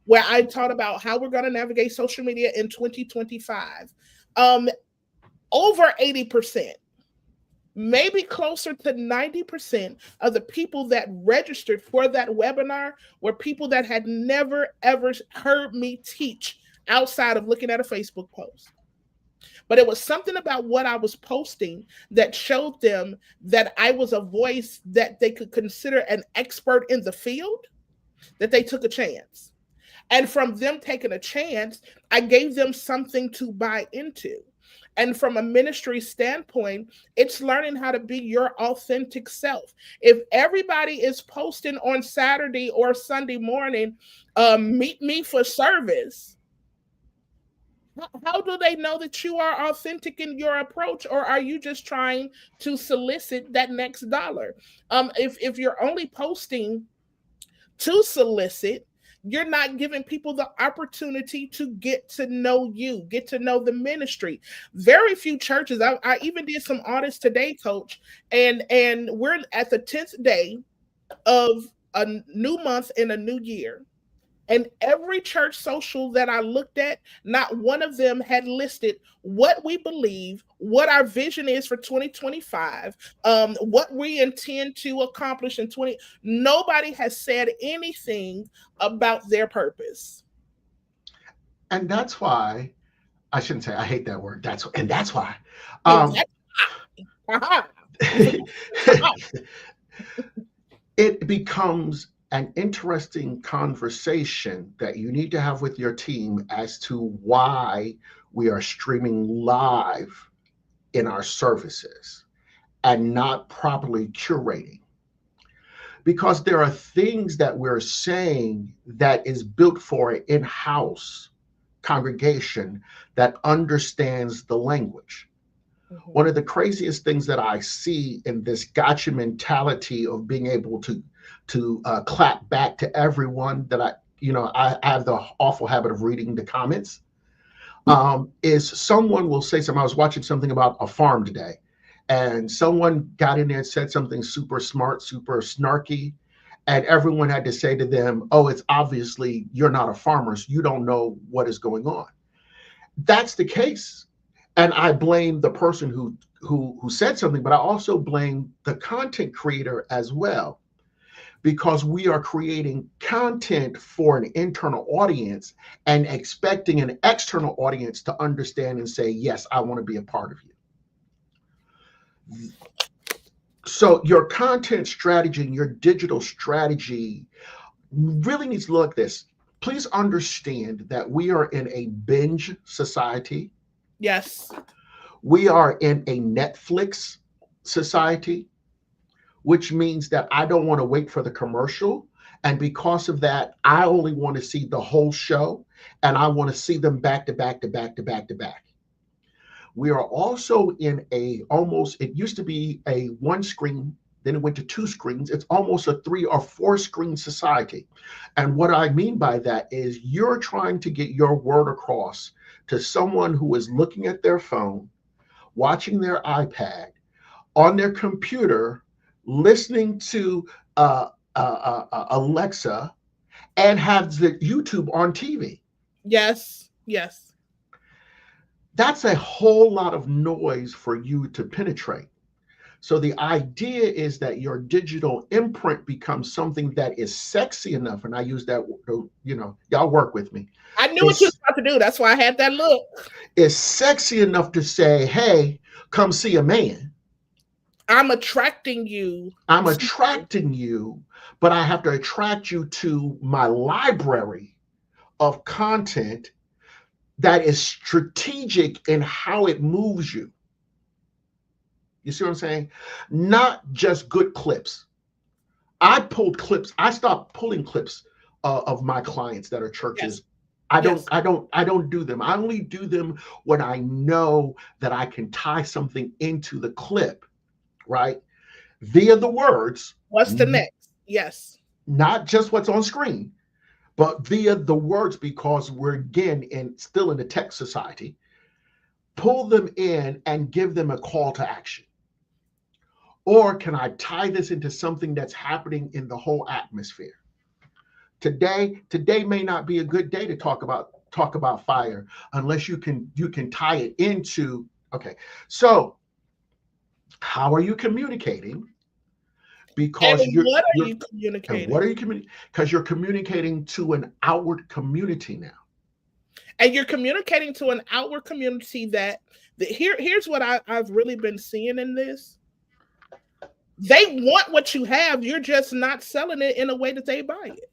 where I taught about how we're going to navigate social media in 2025, over 80%, maybe closer to 90% of the people that registered for that webinar were people that had never, ever heard me teach outside of looking at a Facebook post. But it was something about what I was posting that showed them that I was a voice that they could consider an expert in the field, that they took a chance. And from them taking a chance, I gave them something to buy into. And from a ministry standpoint, it's learning how to be your authentic self. If everybody is posting on Saturday or Sunday morning, meet me for service, how do they know that you are authentic in your approach, or are you just trying to solicit that next dollar? If you're only posting to solicit, you're not giving people the opportunity to get to know you, get to know the ministry. Very few churches. I even did some audits today, Coach, and we're at the 10th day of a new month in a new year. And every church social that I looked at, not one of them had listed what we believe, what our vision is for 2025, what we intend to accomplish in 20. Nobody has said anything about their purpose. And that's why, I shouldn't say I hate that word. That's why. And Um, uh-huh. it becomes an interesting conversation that you need to have with your team as to why we are streaming live in our services and not properly curating. Because there are things that we're saying that is built for an in-house congregation that understands the language. Mhm. One of the craziest things that I see in this gotcha mentality of being able to clap back to everyone that I have the awful habit of reading the comments. Is someone will say something. I was watching something about a farm today, and someone got in there and said something super smart, super snarky, and everyone had to say to them, "Oh, it's obviously you're not a farmer, so you don't know what is going on." That's the case, and I blame the person who said something, but I also blame the content creator as well, because we are creating content for an internal audience and expecting an external audience to understand and say, yes, I want to be a part of you. So your content strategy and your digital strategy really needs to look at this. Please understand that we are in a binge society. Yes. We are in a Netflix society, which means that I don't want to wait for the commercial. And because of that, I only want to see the whole show, and I want to see them back to back to back to back to back. We are also in a almost, it used to be a one screen, then it went to two screens. It's almost a three or four screen society. And what I mean by that is you're trying to get your word across to someone who is looking at their phone, watching their iPad, on their computer, listening to Alexa, and have the YouTube on TV. Yes. Yes. That's a whole lot of noise for you to penetrate. So the idea is that your digital imprint becomes something that is sexy enough, and I use that, y'all work with me. I knew what you It's was about to do. That's why I had that look. it's sexy enough to say, "Hey, come see a man." I'm attracting you. I'm attracting you, but I have to attract you to my library of content that is strategic in how it moves you. You see what I'm saying? Not just good clips. I pulled clips. I stopped pulling clips of my clients that are Yes. churches. I don't, Yes. I don't, I don't do them. I only do them when I know that I can tie something into the clip, right? Via the words, What's the next? Yes. not just what's on screen, but via the words, because we're again still in the tech society. Pull them in and give them a call to action. Or can I tie this into something that's happening in the whole atmosphere? Today may not be a good day to talk about fire unless you can tie it into, okay. So how are you communicating? And Because you're what are you're you and what communicating? are you communicating? Because you're communicating to an outward community now. And you're communicating to an outward community here's what I've really been seeing in this. They want what you have. You're just not selling it in a way that they buy it.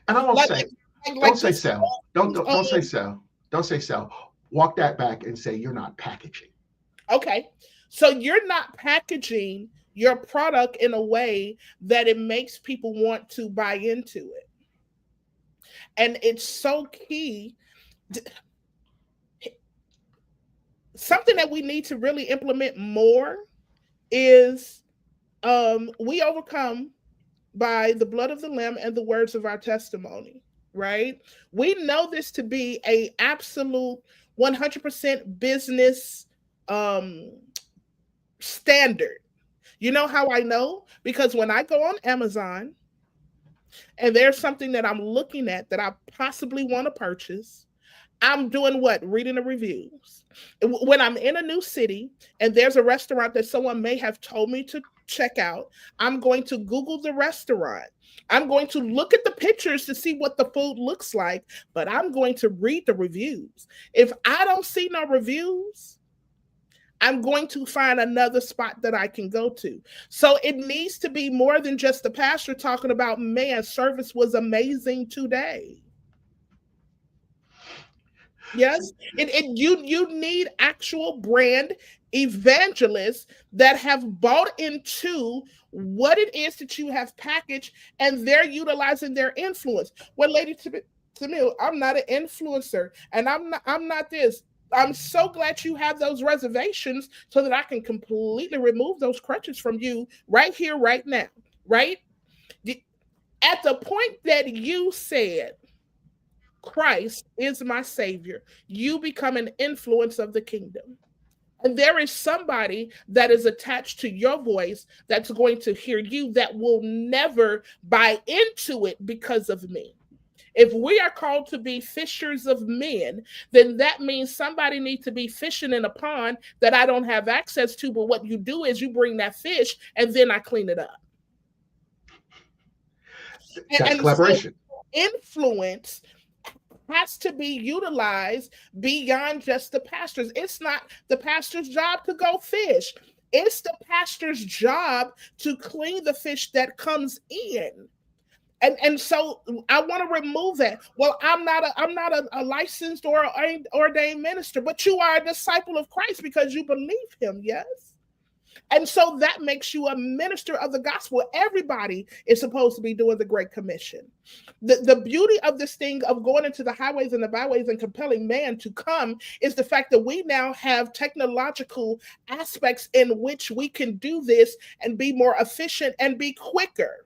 And I'm gonna Like say, don't like say this. sell. Don't say sell. Don't say sell. Walk that back and say you're not packaging. Okay. So you're not packaging your product in a way that it makes people want to buy into it. And it's so key. Something that we need to really implement more is we overcome by the blood of the lamb and the words of our testimony, right? We know this to be a absolute 100% business um standard. You know how I know? Because when I go on Amazon and there's something that I'm looking at that I possibly want to purchase, I'm doing what? Reading the reviews. When I'm in a new city and there's a restaurant that someone may have told me to check out, I'm going to Google the restaurant. I'm going to look at the pictures to see what the food looks like, but I'm going to read the reviews. If I don't see no reviews, I'm going to find another spot that I can go to. So it needs to be more than just the pastor talking about, man, service was amazing today. Yes, you need actual brand evangelists that have bought into what it is that you have packaged, and they're utilizing their influence. Well, Lady Tamil, I'm not an influencer, and I'm not this. I'm so glad you have those reservations so that I can completely remove those crutches from you right here, right now, right? At the point that you said Christ is my savior, you become an influence of the kingdom. And there is somebody that is attached to your voice that's going to hear you that will never buy into it because of me. If we are called to be fishers of men, then that means somebody needs to be fishing in a pond that I don't have access to. But what you do is you bring that fish and then I clean it up. That's And so collaboration. influence has to be utilized beyond just the pastors. It's not the pastor's job to go fish. It's the pastor's job to clean the fish that comes in. And so I want to remove that. Well, I'm not a licensed or ordained minister, but you are a disciple of Christ because you believe him, yes? And so that makes you a minister of the gospel. Everybody is supposed to be doing the Great Commission. The beauty of this thing of going into the highways and the byways and compelling man to come is the fact that we now have technological aspects in which we can do this and be more efficient and be quicker.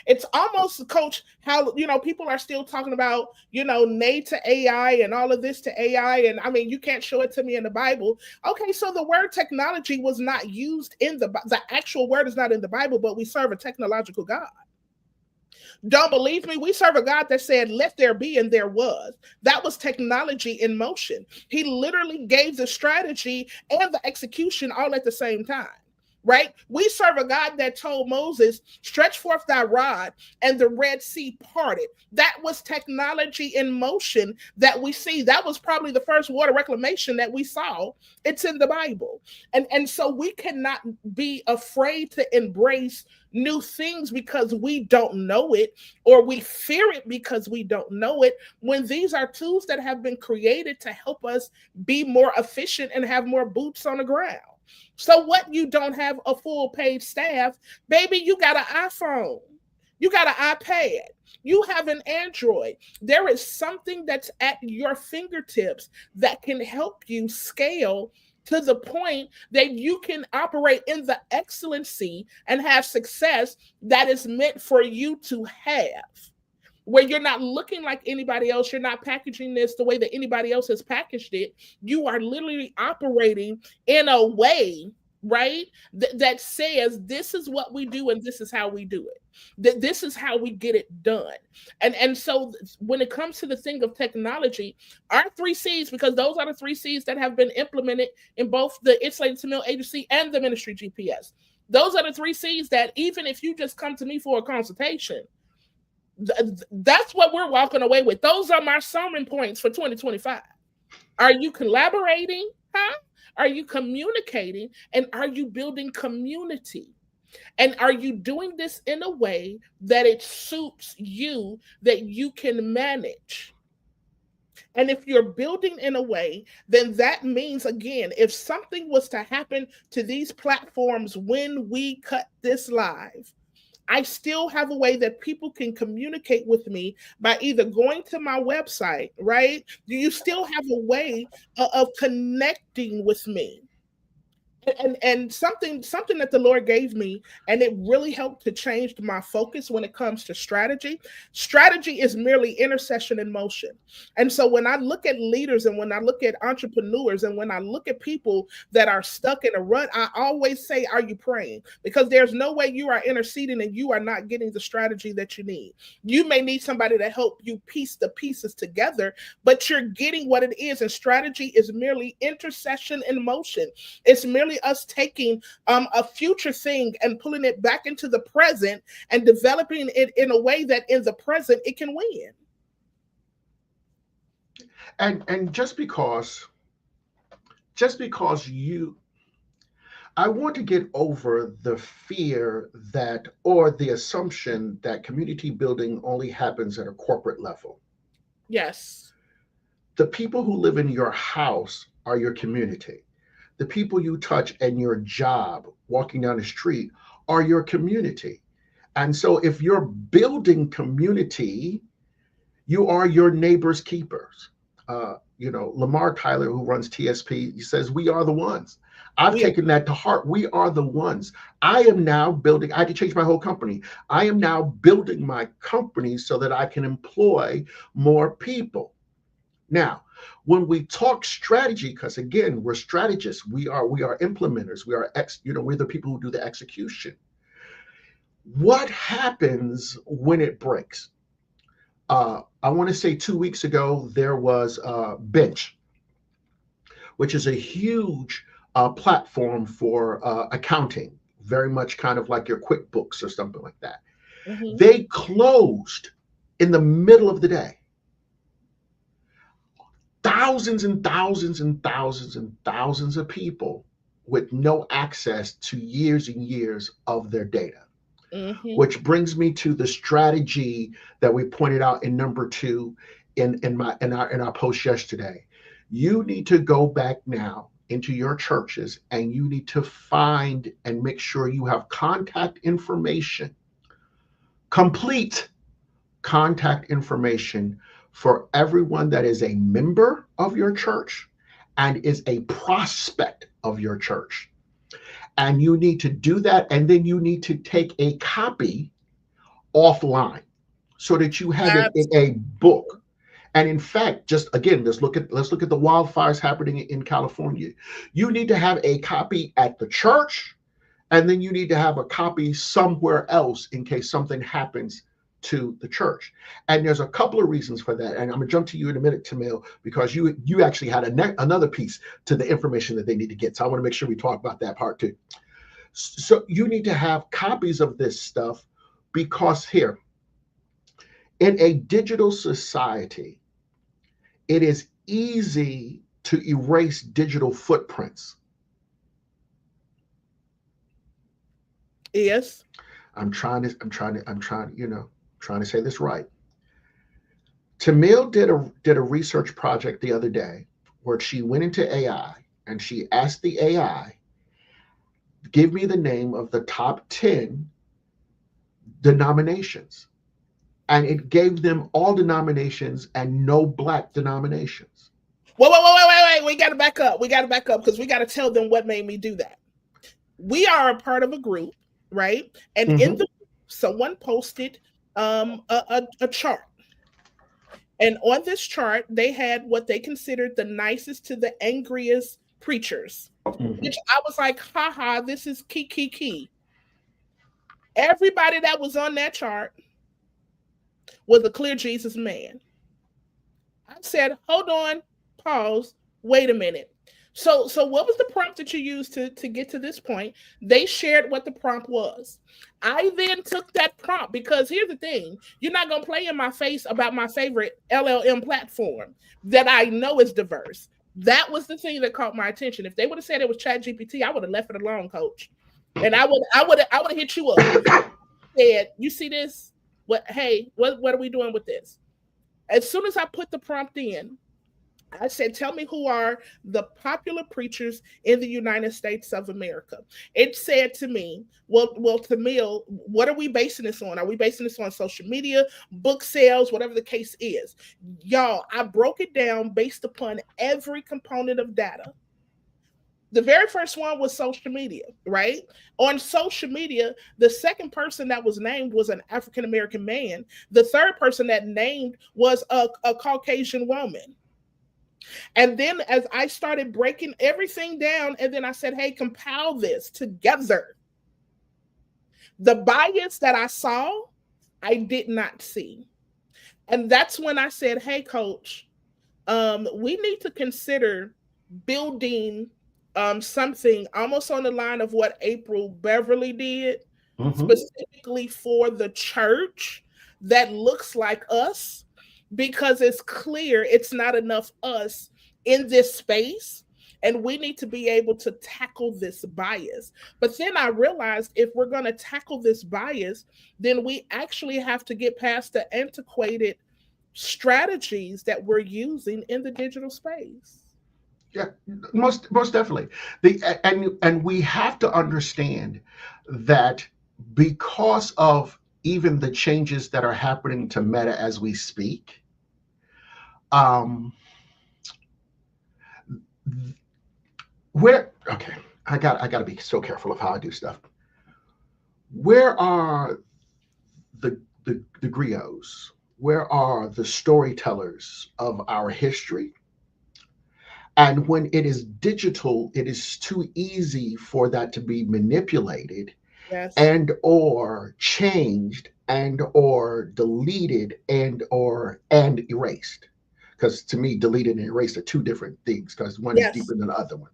It's almost, coach, how people are still talking about nay to AI and all of this to AI, and I mean you can't show it to me in the Bible. Okay, so the word technology was not used in the actual word is not in the Bible, but we serve a technological God. Don't believe me? We serve a God that said, let there be, and there was. That was technology in motion. He literally gave the strategy and the execution all at the same time. Right? We serve a God that told Moses, stretch forth thy rod, and the Red Sea parted. That was technology in motion that we see. That was probably the first water reclamation that we saw. It's in the Bible. And so we cannot be afraid to embrace new things because we don't know it, or we fear it because we don't know it, when these are tools that have been created to help us be more efficient and have more boots on the ground. So what, you don't have a full paid staff, baby, you got an iPhone, you got an iPad, you have an Android. There is something that's at your fingertips that can help you scale to the point that you can operate in the excellency and have success that is meant for you to have, where you're not looking like anybody else. You're not packaging this the way that anybody else has packaged it. You are literally operating in a way, right, that says this is what we do and this is how we do it. That this is how we get it done. And so when it comes to the thing of technology, our 3 C's, because those are the 3 C's that have been implemented in both the It's Lady Tamil agency and the ministry GPS. Those are the 3 C's that even if you just come to me for a consultation, that's what we're walking away with. Those are my sermon points for 2025. Are you collaborating? Huh? Are you communicating? And are you building community? And are you doing this in a way that it suits you, that you can manage? And if you're building in a way, then that means, again, if something was to happen to these platforms when we cut this live, I still have a way that people can communicate with me by either going to my website, right? You still have a way of connecting with me. And something that the Lord gave me, and it really helped to change my focus when it comes to strategy is merely intercession in motion. And so when I look at leaders and when I look at entrepreneurs and when I look at people that are stuck in a rut, I always say, are you praying? Because there's no way you are interceding and you are not getting the strategy that you need. You may need somebody to help you piece the pieces together, but you're getting what it is. And strategy is merely intercession in motion. It's merely us taking a future thing and pulling it back into the present and developing it in a way that in the present it can win. And just because you, I want to get over the fear that, or the assumption that community building only happens at a corporate level. Yes. The people who live in your house are your community. The people you touch and your job, walking down the street, are your community. And so if you're building community, you are your neighbor's keepers. Lamar Tyler, who runs TSP, he says, we are the ones. I've We are. taken that to heart. We are the ones. I am now building, I had to change my whole company. I am now building my company so that I can employ more people. Now, when we talk strategy, because again, we're strategists, we are implementers, we're the people who do the execution. What happens when it breaks? I want to say 2 weeks ago, there was Bench, which is a huge platform for accounting, very much kind of like your QuickBooks or something like that. Mhm. They closed in the middle of the day. Thousands and thousands and thousands and thousands of people with no access to years and years of their data. Mhm. Which brings me to the strategy that we pointed out in number two in our post yesterday. You need to go back now into your churches and you need to find and make sure you have contact information, complete contact information for everyone that is a member of your church and is a prospect of your church. And you need to do that. And then you need to take a copy offline so that you have it in a Absolutely. book. And in fact, just again, let's look at the wildfires happening in California. You need to have a copy at the church, and then you need to have a copy somewhere else in case something happens to the church. And there's a couple of reasons for that. And I'm gonna jump to you in a minute, Tamil, because you actually had another piece to the information that they need to get. So I want to make sure we talk about that part too. So you need to have copies of this stuff because here, in a digital society, it is easy to erase digital footprints. Yes. I'm trying to say this right. Tamil did a research project the other day where she went into AI and she asked the AI, give me the name of the top 10 denominations. And it gave them all denominations and no black denominations. Wait. We got to back up. We got to back up because we got to tell them what made me do that. We are a part of a group, right? And in Mm-hmm. the someone posted a chart. And on this chart, they had what they considered the nicest to the angriest preachers, Mm-hmm. which I was like, haha, this is key. Everybody that was on that chart was a clear Jesus man. I said, hold on, pause, wait a minute. So what was the prompt that you used to get to this point? They shared what the prompt was. I then took that prompt because here's the thing: you're not gonna play in my face about my favorite LLM platform that I know is diverse. That was the thing that caught my attention. If they would have said it was Chat GPT, I would have left it alone, Coach. And I would have hit you up. Said, you see this? What? Hey, what are we doing with this? As soon as I put the prompt in, I said, tell me who are the popular preachers in the United States of America. It said to me, well, Tamil, what are we basing this on? Are we basing this on social media, book sales, whatever the case is? Y'all, I broke it down based upon every component of data. The very first one was social media, right? On social media, the second person that was named was an African American man. The third person that named was a Caucasian woman. And then as I started breaking everything down, and then I said, hey, compile this together. The bias that I saw, I did not see. And that's when I said, hey, coach, we need to consider building something almost on the line of what April Beverly did, Mm-hmm. specifically for the church that looks like us, because it's clear it's not enough us in this space. And we need to be able to tackle this bias. But then I realized if we're going to tackle this bias, then we actually have to get past the antiquated strategies that we're using in the digital space. Yeah, most definitely. And we have to understand that because of even the changes that are happening to Meta as we speak, um, where okay, I got to be so careful of how I do stuff. Where are the griots? Where are the storytellers of our history? And when it is digital, it is too easy for that to be manipulated Yes. and or changed and or deleted and erased. Because to me, deleted and erased are two different things because one is Yes. deeper than the other one.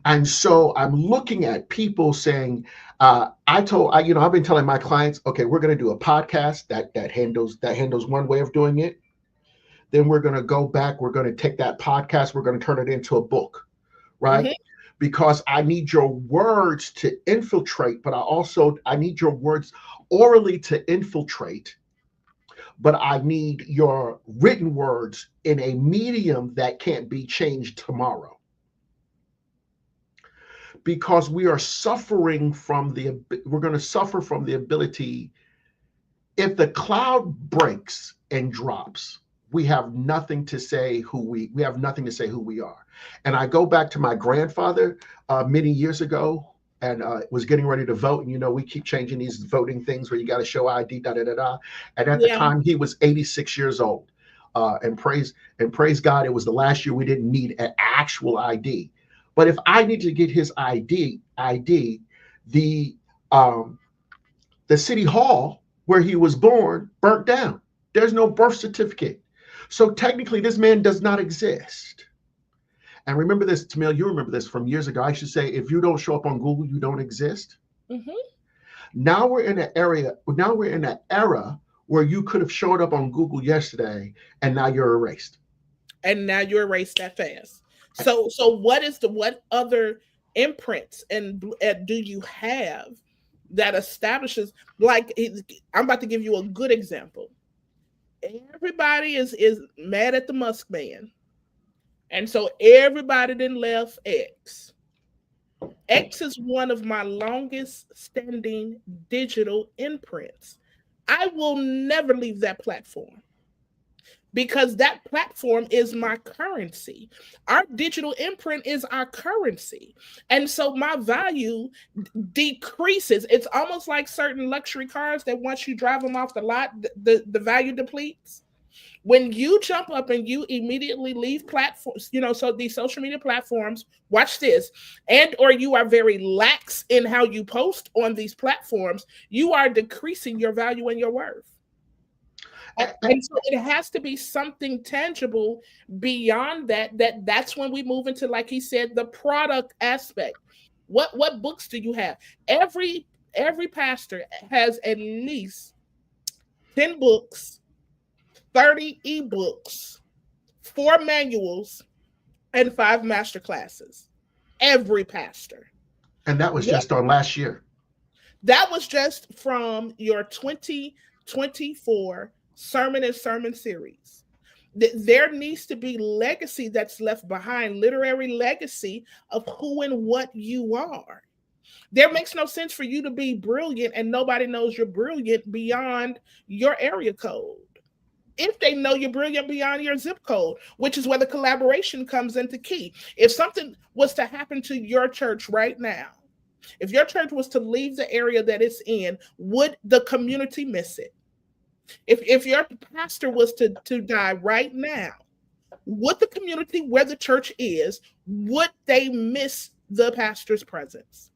And so I'm looking at people saying, I've been telling my clients, okay, we're going to do a podcast that handles one way of doing it. Then we're going to go back. We're going to take that podcast. We're going to turn it into a book, right? Hmm. Because I need your words to infiltrate, but I need your words orally to infiltrate, but I need your written words in a medium that can't be changed tomorrow. Because we're going to suffer from the ability. If the cloud breaks and drops, we have nothing to say who we are. And I go back to my grandfather many years ago, and was getting ready to vote. And we keep changing these voting things where you got to show ID, da da da da. And at the Yeah. time, he was 86 years old. And praise God, it was the last year we didn't need an actual ID. But if I need to get his ID, the um, the city hall where he was born burnt down. There's no birth certificate. So technically, this man does not exist. And remember this, Tamil, you remember this from years ago. I should say, if you don't show up on Google, you don't exist. Hmm. Now we're in an era where you could have showed up on Google yesterday and now you're erased. And now you're erased that fast. So what other imprints and do you have that establishes, like, I'm about to give you a good example. Everybody is mad at the Musk man, and so everybody then left X. X is one of my longest standing digital imprints. I will never leave that platform because that platform is my currency. Our digital imprint is our currency. And so my value decreases. It's almost like certain luxury cars that once you drive them off the lot, the value depletes. When you jump up and you immediately leave platforms, so these social media platforms, watch this, and or you are very lax in how you post on these platforms, you are decreasing your value and your worth. And so it has to be something tangible beyond that's when we move into, like he said, the product aspect. What books do you have? Every pastor has at least 10 books, 30 ebooks, 4 manuals, and 5 master classes. Every pastor. And that was What just on last year. That was just from your 2024 sermon series. There needs to be legacy that's left behind, literary legacy of who and what you are. There makes no sense for you to be brilliant and nobody knows you're brilliant beyond your area code. If they know you're brilliant beyond your zip code, which is where the collaboration comes into key. If something was to happen to your church right now, if your church was to leave the area that it's in, would the community miss it? If your pastor was to die right now, would the community where the church is, would they miss the pastor's presence?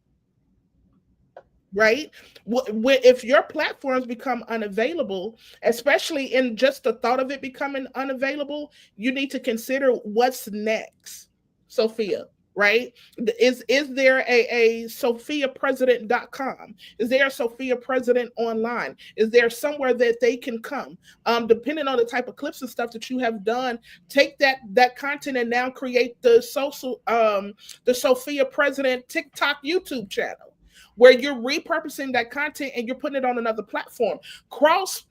Right? If your platforms become unavailable, especially in just the thought of it becoming unavailable, you need to consider what's next, Sophia. Right? Is there a sophiapresident.com? Is there a Sophia President online? Is there somewhere that they can come? Depending on the type of clips and stuff that you have done, take that content and now create the Sophia President TikTok YouTube channel where you're repurposing that content and you're putting it on another platform. Cross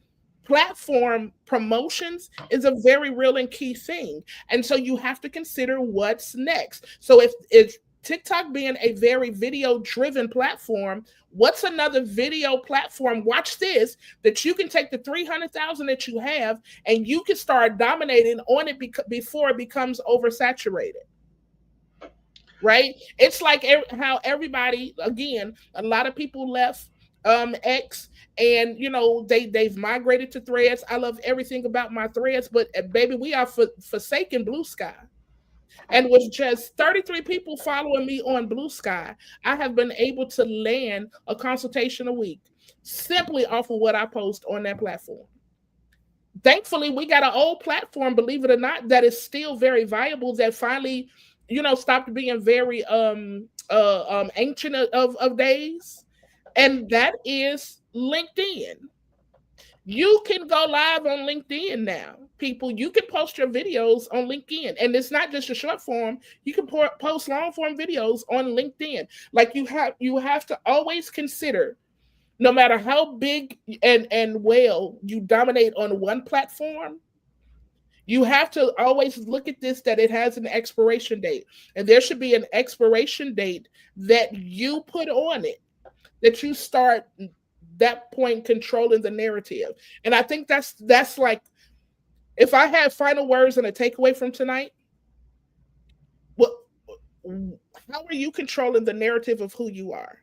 platform promotions is a very real and key thing. And so you have to consider what's next. So if TikTok being a very video driven platform, what's another video platform? Watch this, that you can take the 300,000 that you have and you can start dominating on it before it becomes oversaturated. Right? It's like how everybody, again, a lot of people left X, and they've migrated to Threads. I love everything about my Threads, but baby, we are forsaken Blue Sky. And with just 33 people following me on Blue Sky, I have been able to land a consultation a week simply off of what I post on that platform. Thankfully, we got an old platform, believe it or not, that is still very viable, that finally, stopped being very ancient of days. And that is LinkedIn. You can go live on LinkedIn now. People, you can post your videos on LinkedIn. And it's not just a short form. You can post long form videos on LinkedIn. Like you have to always consider, no matter how big and well you dominate on one platform, you have to always look at this, that it has an expiration date. And there should be an expiration date that you put on it, that you start that point controlling the narrative. And I think that's like, if I had final words and a takeaway from tonight, what how are you controlling the narrative of who you are?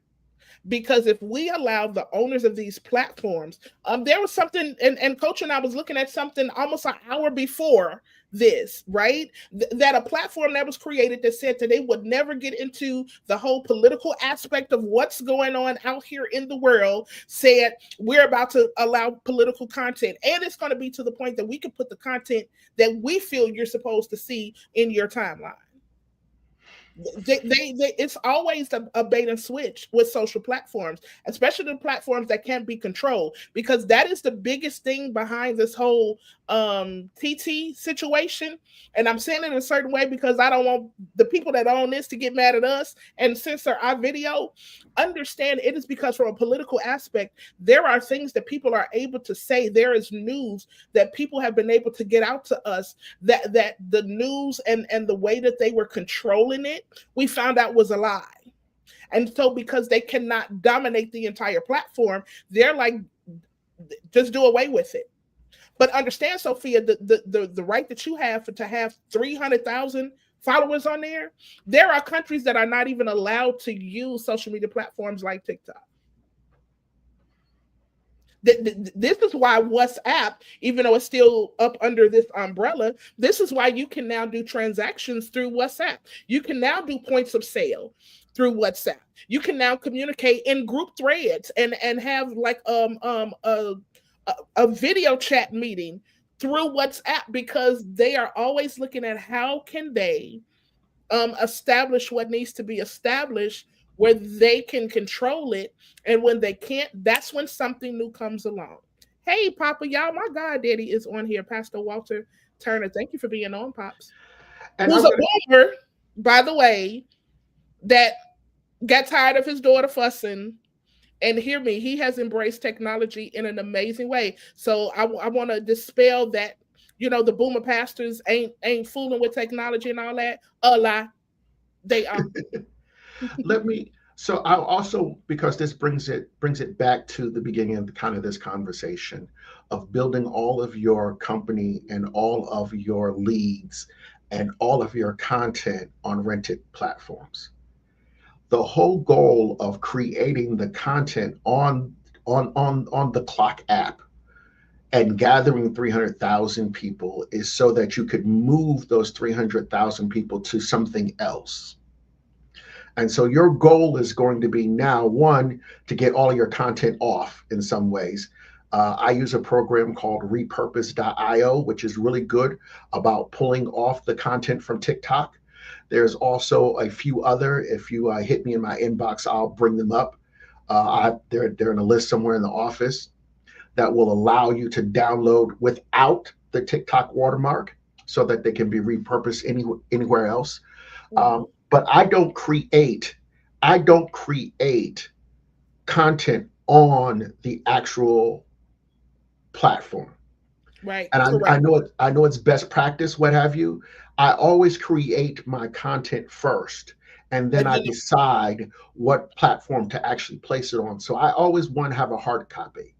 Because if we allow the owners of these platforms, there was something, and Coach and I was looking at something almost an hour before this, right? That a platform that was created that said that they would never get into the whole political aspect of what's going on out here in the world, said we're about to allow political content. And it's going to be to the point that we can put the content that we feel you're supposed to see in your timeline. It's always a bait and switch with social platforms, especially the platforms that can't be controlled, because that is the biggest thing behind this whole TT situation. And I'm saying it in a certain way because I don't want the people that own this to get mad at us and censor our video. Understand, it is because from a political aspect, there are things that people are able to say. There is news that people have been able to get out to us, that the news and the way that they were controlling it, we found out was a lie. And so because they cannot dominate the entire platform, they're like, just do away with it. But understand, Sophia, the right that you have to have 300,000 followers on there. There are countries that are not even allowed to use social media platforms like TikTok. This is why WhatsApp, even though it's still up under this umbrella, this is why you can now do transactions through WhatsApp. You can now do points of sale through WhatsApp. You can now communicate in group threads and have like a video chat meeting through WhatsApp, because they are always looking at how can they establish what needs to be established, where they can control it. And when they can't, that's when something new comes along. Hey, Papa, y'all, my goddaddy is on here, Pastor Walter Turner. Thank you for being on, Pops. And who's a boomer, by the way, that got tired of his daughter fussing. And hear me, he has embraced technology in an amazing way. So I want to dispel that, the boomer pastors ain't fooling with technology and all that. A lie. They are. So I'll also, because this brings it back to the beginning of kind of this conversation of building all of your company and all of your leads and all of your content on rented platforms. The whole goal of creating the content on the Clock app and gathering 300,000 people is so that you could move those 300,000 people to something else. And so your goal is going to be now, one, to get all of your content off in some ways. I use a program called repurpose.io, which is really good about pulling off the content from TikTok. There's also a few other. If you hit me in my inbox, I'll bring them up. They're in a list somewhere in the office that will allow you to download without the TikTok watermark so that they can be repurposed anywhere else. But I don't create content on the actual platform. Right. And I Correct. know I know it's best practice, what have you. I always create my content first, and then And I then decide what platform to actually place it on. So I always want to have a hard copy.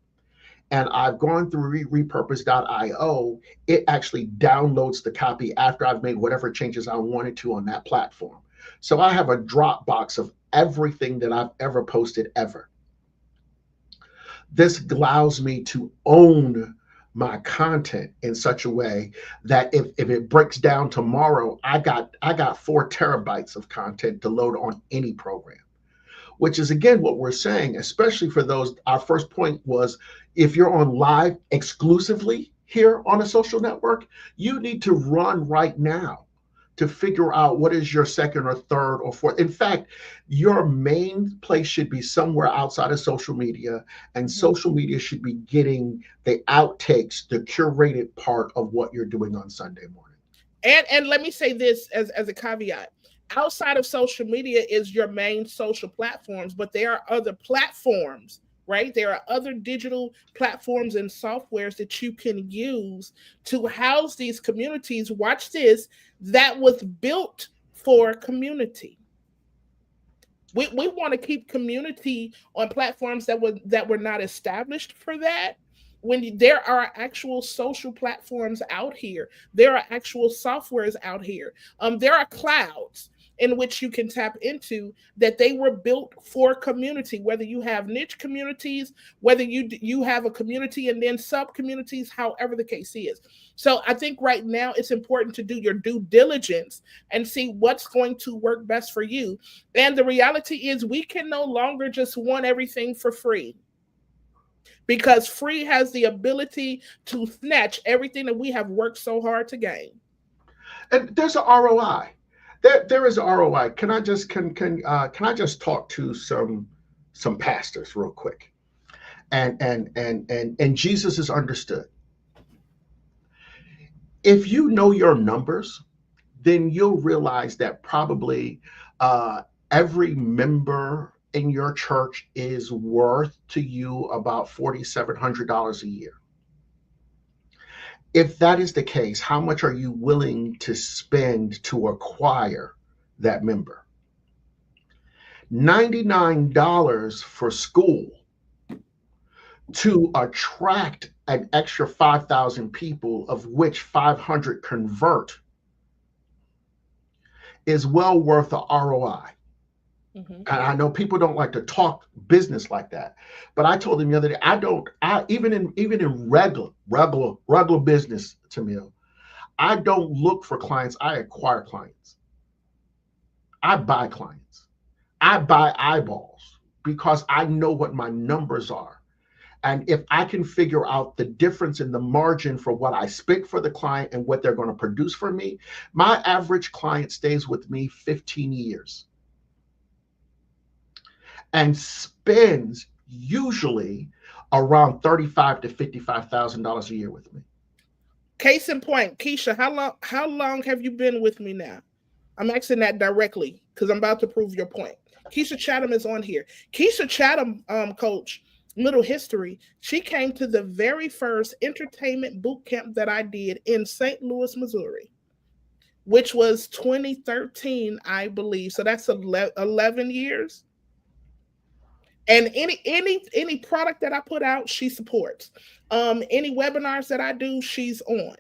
And I've gone through repurpose.io. It actually downloads the copy after I've made whatever changes I wanted to on that platform. So I have a Dropbox of everything that I've ever posted ever. This allows me to own my content in such a way that if it breaks down tomorrow, I got 4 terabytes of content to load on any program, which is again what we're saying, especially for those. Our first point was, if you're on live exclusively here on a social network, you need to run right now to figure out what is your second or third or fourth. In fact, your main place should be somewhere outside of social media, and Mhm. social media should be getting the outtakes, the curated part of what you're doing on Sunday morning. And let me say this as a caveat. Outside of social media is your main social platforms, but there are other platforms, right? There are other digital platforms and softwares that you can use to house these communities. Watch this, that was built for community. We want to keep community on platforms that were not established for that. When there are actual social platforms out here, there are actual softwares out here. There are clouds in which you can tap into that they were built for community. Whether you have niche communities, whether you have a community and then sub communities, however the case is. So I think right now it's important to do your due diligence and see what's going to work best for you. And the reality is, we can no longer just want everything for free, because free has the ability to snatch everything that we have worked so hard to gain. And there's an ROI. There is an ROI. Can I just talk to some pastors real quick? And Jesus is understood. If you know your numbers, then you'll realize that probably uh, every member in your church is worth to you about $4,700 a year. If that is the case, how much are you willing to spend to acquire that member? $99 for school to attract an extra 5,000 people, of which 500 convert, is well worth the ROI. Mm-hmm. And I know people don't like to talk business like that, but I told them the other day, I don't. I even in regular business, Tamil, I don't look for clients. I acquire clients. I buy clients. I buy eyeballs because I know what my numbers are. And if I can figure out the difference in the margin for what I spent for the client and what they're going to produce for me, my average client stays with me 15 years and spends usually around 35 to $55,000 a year with me. Case in point, Keisha, how long have you been with me now? I'm asking that directly because I'm about to prove your point. Keisha Chatham is on here. Keisha Chatham, coach, little history. She came to the very first entertainment boot camp that I did in St. Louis, Missouri, which was 2013, I believe. So that's 11 years. And any product that I put out, she supports. Any webinars that I do, she's on.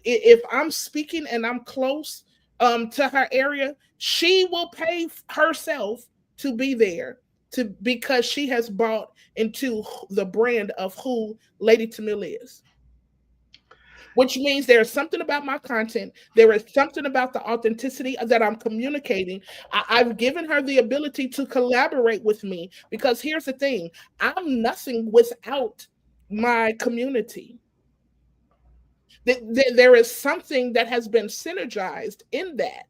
If I'm speaking and I'm close to her area, she will pay herself to be there, to because she has bought into the brand of who Lady Tamil is, which means there is something about my content. There is something about the authenticity that I'm communicating. I've given her the ability to collaborate with me, because here's the thing, I'm nothing without my community. There is something that has been synergized in that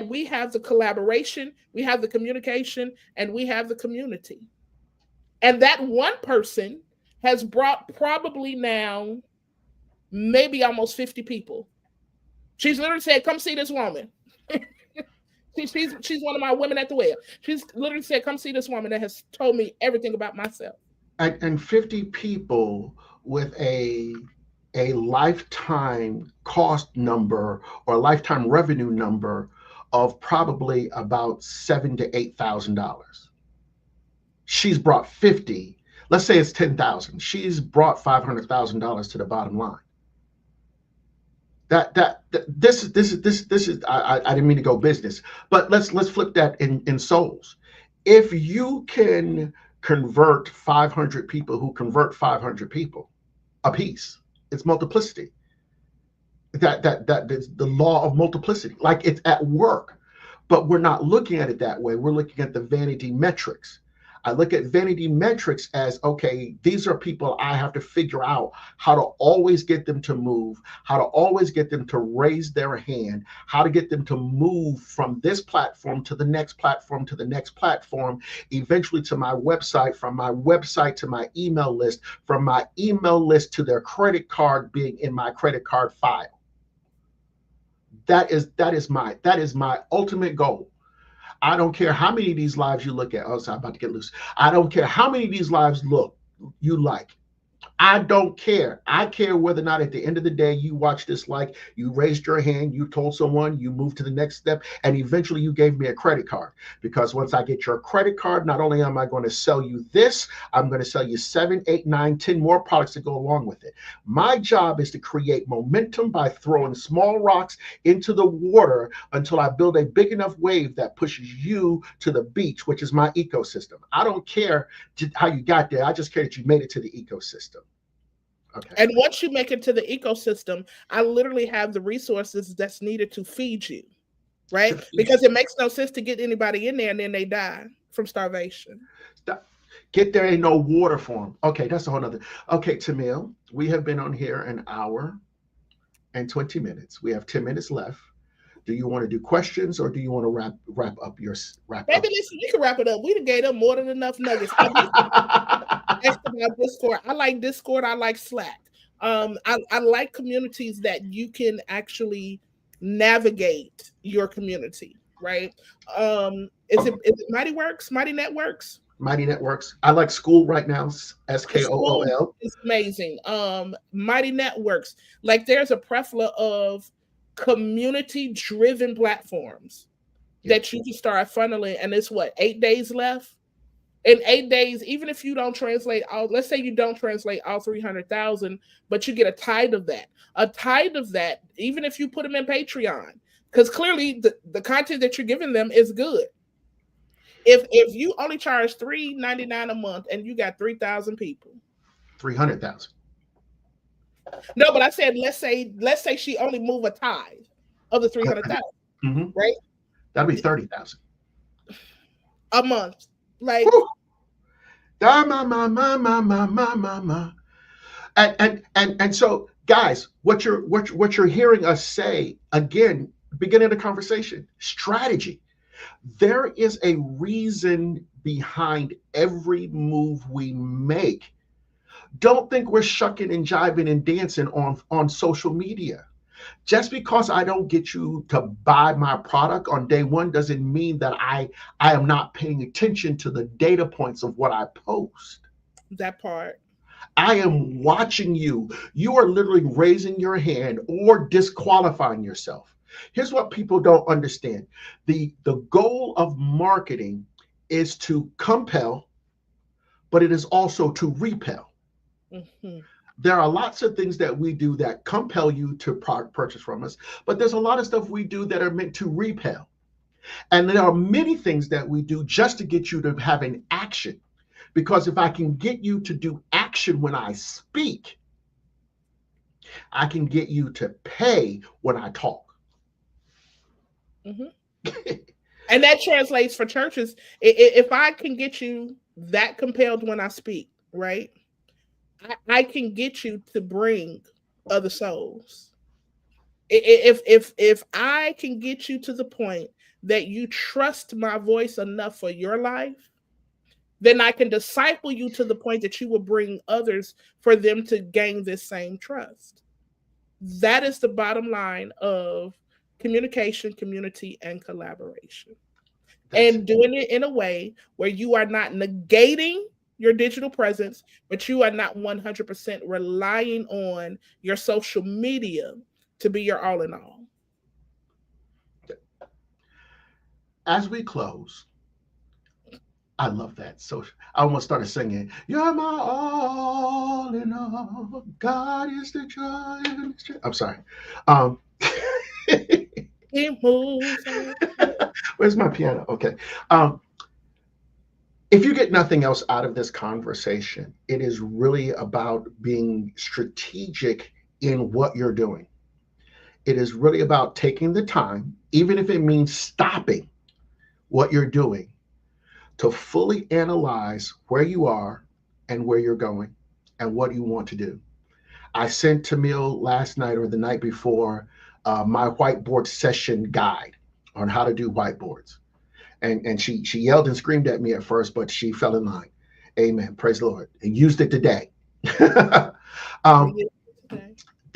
we have the collaboration, we have the communication, and we have the community. And that one person has brought probably now maybe almost 50 people. She's literally said, "Come see this woman." She's one of my women at the well. She's literally said, "Come see this woman that has told me everything about myself." And 50 people with a a lifetime cost number or a lifetime revenue number of probably about $7,000 to $8,000. She's brought 50. Let's say it's 10,000. She's brought $500,000 to the bottom line. This is I didn't mean to go business, but let's flip that in souls. If you can convert 500 people who convert 500 people a piece, it's multiplicity. That is the law of multiplicity. Like, it's at work, but we're not looking at it that way. We're looking at the vanity metrics. I look at vanity metrics as, okay, these are people I have to figure out how to always get them to move, how to always get them to raise their hand, how to get them to move from this platform to the next platform to the next platform, eventually to my website, from my website to my email list, from my email list to their credit card being in my credit card file. That is my ultimate goal. I don't care how many of these lives you look at. Oh, sorry, I'm about to get loose. I don't care how many of these lives you like. I don't care. I care whether or not at the end of the day you watch this, like, you raised your hand, you told someone, you moved to the next step, and eventually you gave me a credit card. Because once I get your credit card, not only am I going to sell you this, I'm going to sell you 7, 8, 9, 10 more products to go along with it. My job is to create momentum by throwing small rocks into the water until I build a big enough wave that pushes you to the beach, which is my ecosystem. I don't care how you got there. I just care that you made it to the ecosystem. Okay. And once you make it to the ecosystem, I literally have the resources that's needed to feed you, right? Because it makes no sense to get anybody in there and then they die from starvation. Get there, ain't no water for them. Okay, that's a whole nother. Okay, Tamil, we have been on here an hour and 20 minutes. We have 10 minutes left. Do you want to do questions, or do you want to wrap Maybe up? listen, we can wrap it up. We done gave them more than enough nuggets. Asked about Discord. I like Discord. I like Slack. I like communities that you can actually navigate your community, right? Is it Mighty Works, Mighty Networks? Mighty Networks. I like School right now. School SKOOL. is amazing. Mighty Networks. Like, there's a plethora of community driven platforms that you can start funneling, and it's what, 8 days left? In 8 days, even if you don't translate all, let's say you don't translate all 300,000, but you get a tithe of that. A tithe of that, even if you put them in Patreon, because clearly the content that you're giving them is good. If you only charge $3.99 a month and you got 3,000 people, 300,000. no, but I said let's say she only move a tithe of the 300,000, Mm-hmm. right? That'd be 30,000 A month, like. Woo. Ma. And so, guys, what you're hearing us say again, beginning of the conversation, strategy. There is a reason behind every move we make. Don't think we're shucking and jiving and dancing on social media. Just because I don't get you to buy my product on day one doesn't mean that I am not paying attention to the data points of what I post. That part. I am watching you. You are literally raising your hand or disqualifying yourself. Here's what people don't understand. The goal of marketing is to compel, but it is also to repel. Mm-hmm. There are lots of things that we do that compel you to purchase from us, but there's a lot of stuff we do that are meant to repel. And there are many things that we do just to get you to have an action. Because if I can get you to do action when I speak, I can get you to pay when I talk. Mm-hmm. And that translates for churches. If I can get you that compelled when I speak, right? I can get you to bring other souls. If I can get you to the point that you trust my voice enough for your life, then I can disciple you to the point that you will bring others for them to gain this same trust. That is the bottom line of communication, community, and collaboration. And doing it in a way where you are not negating your digital presence, but you are not 100% relying on your social media to be your all in all. As we close, I love that. So I almost started singing, "You're my all in all. God is the joy." I'm sorry. Um, It moves on. where's my piano? Okay. Um, if you get nothing else out of this conversation, it is really about being strategic in what you're doing. It is really about taking the time, even if it means stopping what you're doing, to fully analyze where you are and where you're going and what you want to do. I sent Tamil last night or the night before my whiteboard session guide on how to do whiteboards. And she yelled and screamed at me at first, but she fell in line. Amen. Praise the Lord. And used it today. um,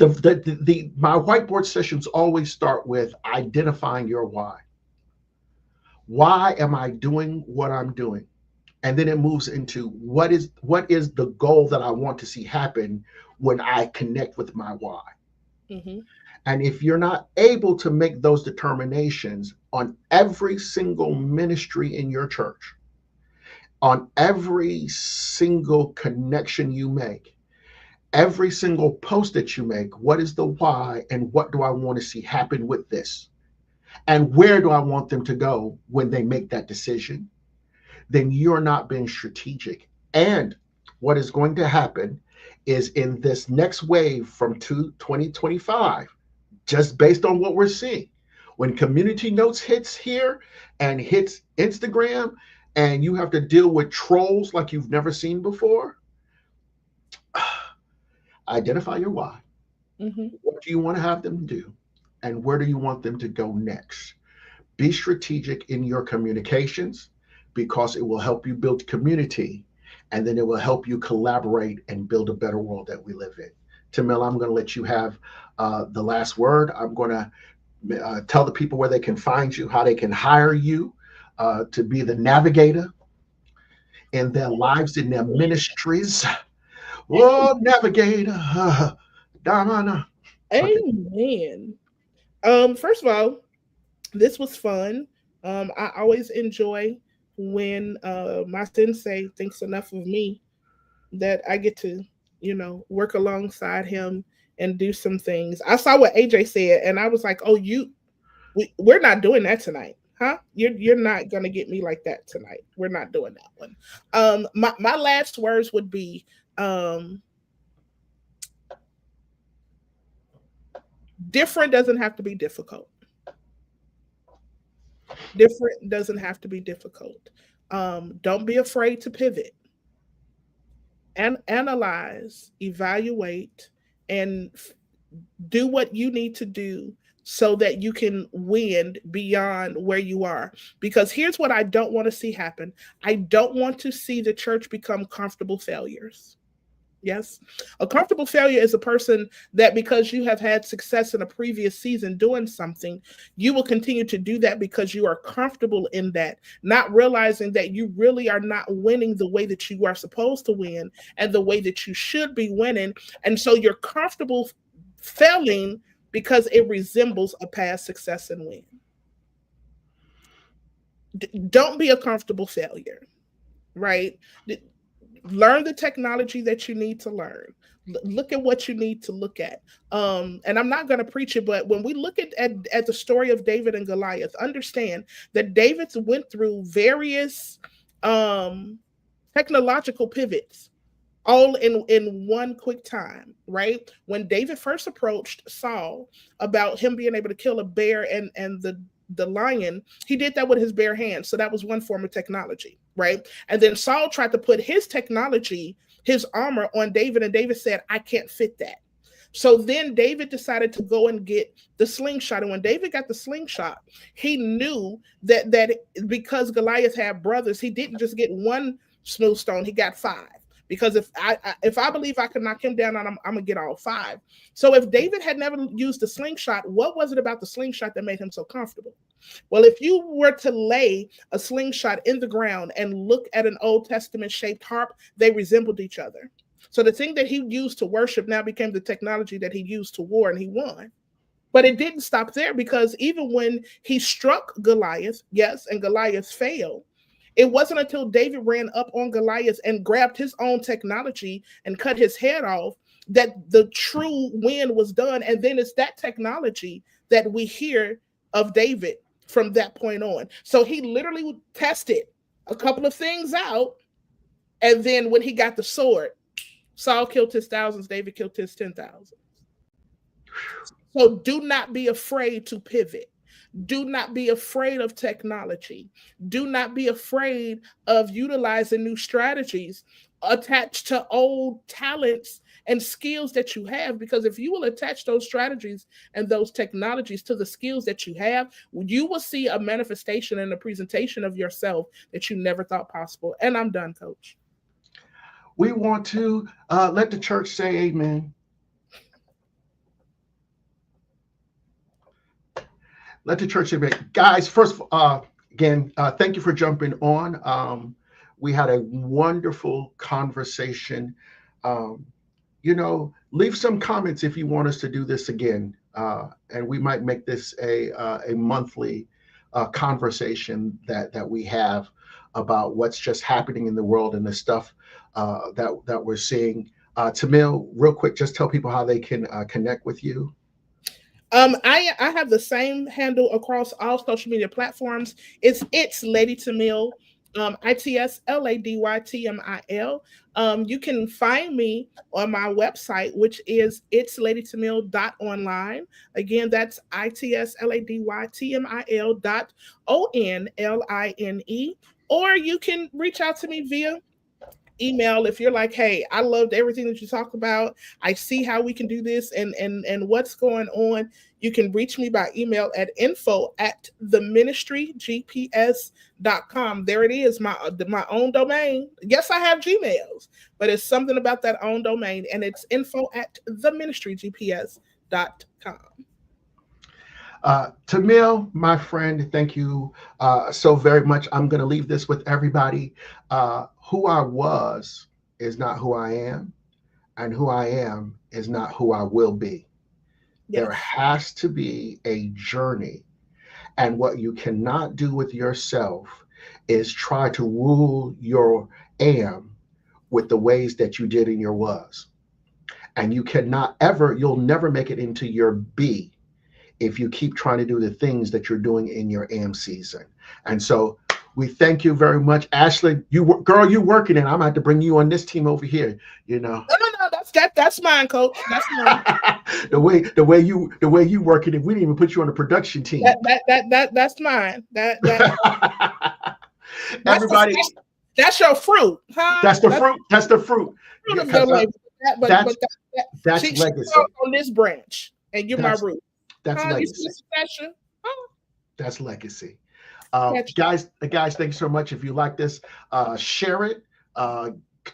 my whiteboard sessions always start with identifying your why. Why am I doing what I'm doing? And then it moves into what is the goal that I want to see happen when I connect with my why. Mm-hmm. And if you're not able to make those determinations on every single ministry in your church, on every single connection you make, every single post that you make, what is the why and what do I want to see happen with this? And where do I want them to go when they make that decision? Then you're not being strategic. And what is going to happen is in this next wave from 2025, just based on what we're seeing, when community notes hits here and hits Instagram, and you have to deal with trolls like you've never seen before, identify your why. Mm-hmm. What do you want to have them do? And where do you want them to go next? Be strategic in your communications because it will help you build community and then it will help you collaborate and build a better world that we live in. Tamil, I'm going to let you have the last word. I'm going to tell the people where they can find you, how they can hire you to be the navigator in their lives, in their ministries. Oh, navigator. Damana. Okay. Amen. First of all, this was fun. I always enjoy when my sensei thinks enough of me that I get to, work alongside him and do some things. I saw what AJ said, and I was like, "Oh, we're not doing that tonight, huh? You're not gonna get me like that tonight. We're not doing that one." My last words would be, different doesn't have to be difficult. Different doesn't have to be difficult. Don't be afraid to pivot and analyze, evaluate, and do what you need to do so that you can win beyond where you are. Because here's what I don't want to see happen. I don't want to see the church become comfortable failures. Yes. A comfortable failure is a person that because you have had success in a previous season doing something, you will continue to do that because you are comfortable in that, not realizing that you really are not winning the way that you are supposed to win and the way that you should be winning. And so you're comfortable failing because it resembles a past success and win. Don't be a comfortable failure, right? Learn the technology that you need to learn. Look at what you need to look at. And I'm not going to preach it, but when we look at the story of David and Goliath, understand that David went through various technological pivots all in one quick time, right? When David first approached Saul about him being able to kill a bear and the lion, he did that with his bare hands. So that was one form of technology, right? And then Saul tried to put his technology, his armor on David, and David said, "I can't fit that." So then David decided to go and get the slingshot. And when David got the slingshot, he knew that because Goliath had brothers, he didn't just get one smooth stone, he got five. because if I believe I can knock him down, I'm gonna get all five. So if David had never used the slingshot, what was it about the slingshot that made him so comfortable? Well, if you were to lay a slingshot in the ground and look at an Old Testament shaped harp, they resembled each other. So the thing that he used to worship now became the technology that he used to war, and he won. But it didn't stop there, because even when he struck Goliath, yes, and Goliath failed, it wasn't until David ran up on Goliath and grabbed his own technology and cut his head off that the true win was done. And then it's that technology that we hear of David from that point on. So he literally tested a couple of things out. And then when he got the sword, Saul killed his thousands, David killed his 10,000. So do not be afraid to pivot. Do not be afraid of technology. Do not be afraid of utilizing new strategies attached to old talents and skills that you have. Because if you will attach those strategies and those technologies to the skills that you have, you will see a manifestation and a presentation of yourself that you never thought possible. And I'm done, Coach. We want to let the church say amen. Let the church say amen. Guys, first, again, thank you for jumping on. We had a wonderful conversation. Leave some comments if you want us to do this again. And we might make this a monthly conversation that we have about what's just happening in the world and the stuff that we're seeing. Tamil, real quick, just tell people how they can connect with you. I have the same handle across all social media platforms. It's Lady Tamil, ITSLADYTMIL. You can find me on my website, which is itsladytamil.online. Again, that's ITSLADYTMIL.ONLINE. Or you can reach out to me via email if you're like, hey, I loved everything that you talked about. I see how we can do this and what's going on. You can reach me by email at info@theministrygps.com. There it is, my own domain. Yes, I have Gmails, but it's something about that own domain, and it's info@theministrygps.com. Tamil, my friend, thank you so very much. I'm going to leave this with everybody. Who I was is not who I am, and who I am is not who I will be. Yes. There has to be a journey, and what you cannot do with yourself is try to rule your am with the ways that you did in your was. And you'll never make it into your be if you keep trying to do the things that you're doing in your am season. And so we thank you very much. Ashley, you working it. I'm going to bring you on this team over here, No, that's mine, Coach. That's mine. the way you working it, we didn't even put you on the production team. That's mine. Everybody, that's your fruit, huh? That's the fruit. That's the fruit. That's legacy on this branch, and you're my root. That's legacy. That's legacy. Guys, thank you so much. If you like this, share it,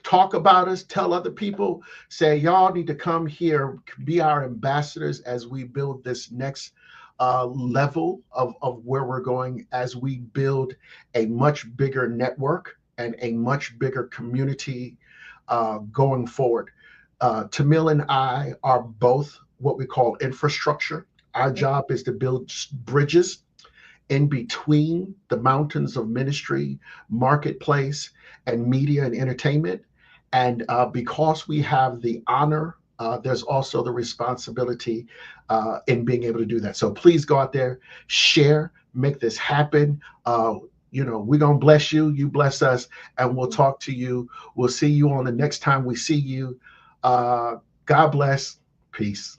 talk about us, tell other people, say y'all need to come here, be our ambassadors as we build this next level of where we're going, as we build a much bigger network and a much bigger community going forward. Tamil and I are both what we call infrastructure. Our job is to build bridges in between the mountains of ministry, marketplace, and media and entertainment. And because we have the honor, there's also the responsibility in being able to do that. So please go out there, share, make this happen. We're going to bless you, you bless us, and we'll talk to you. We'll see you on the next time we see you. God bless. Peace.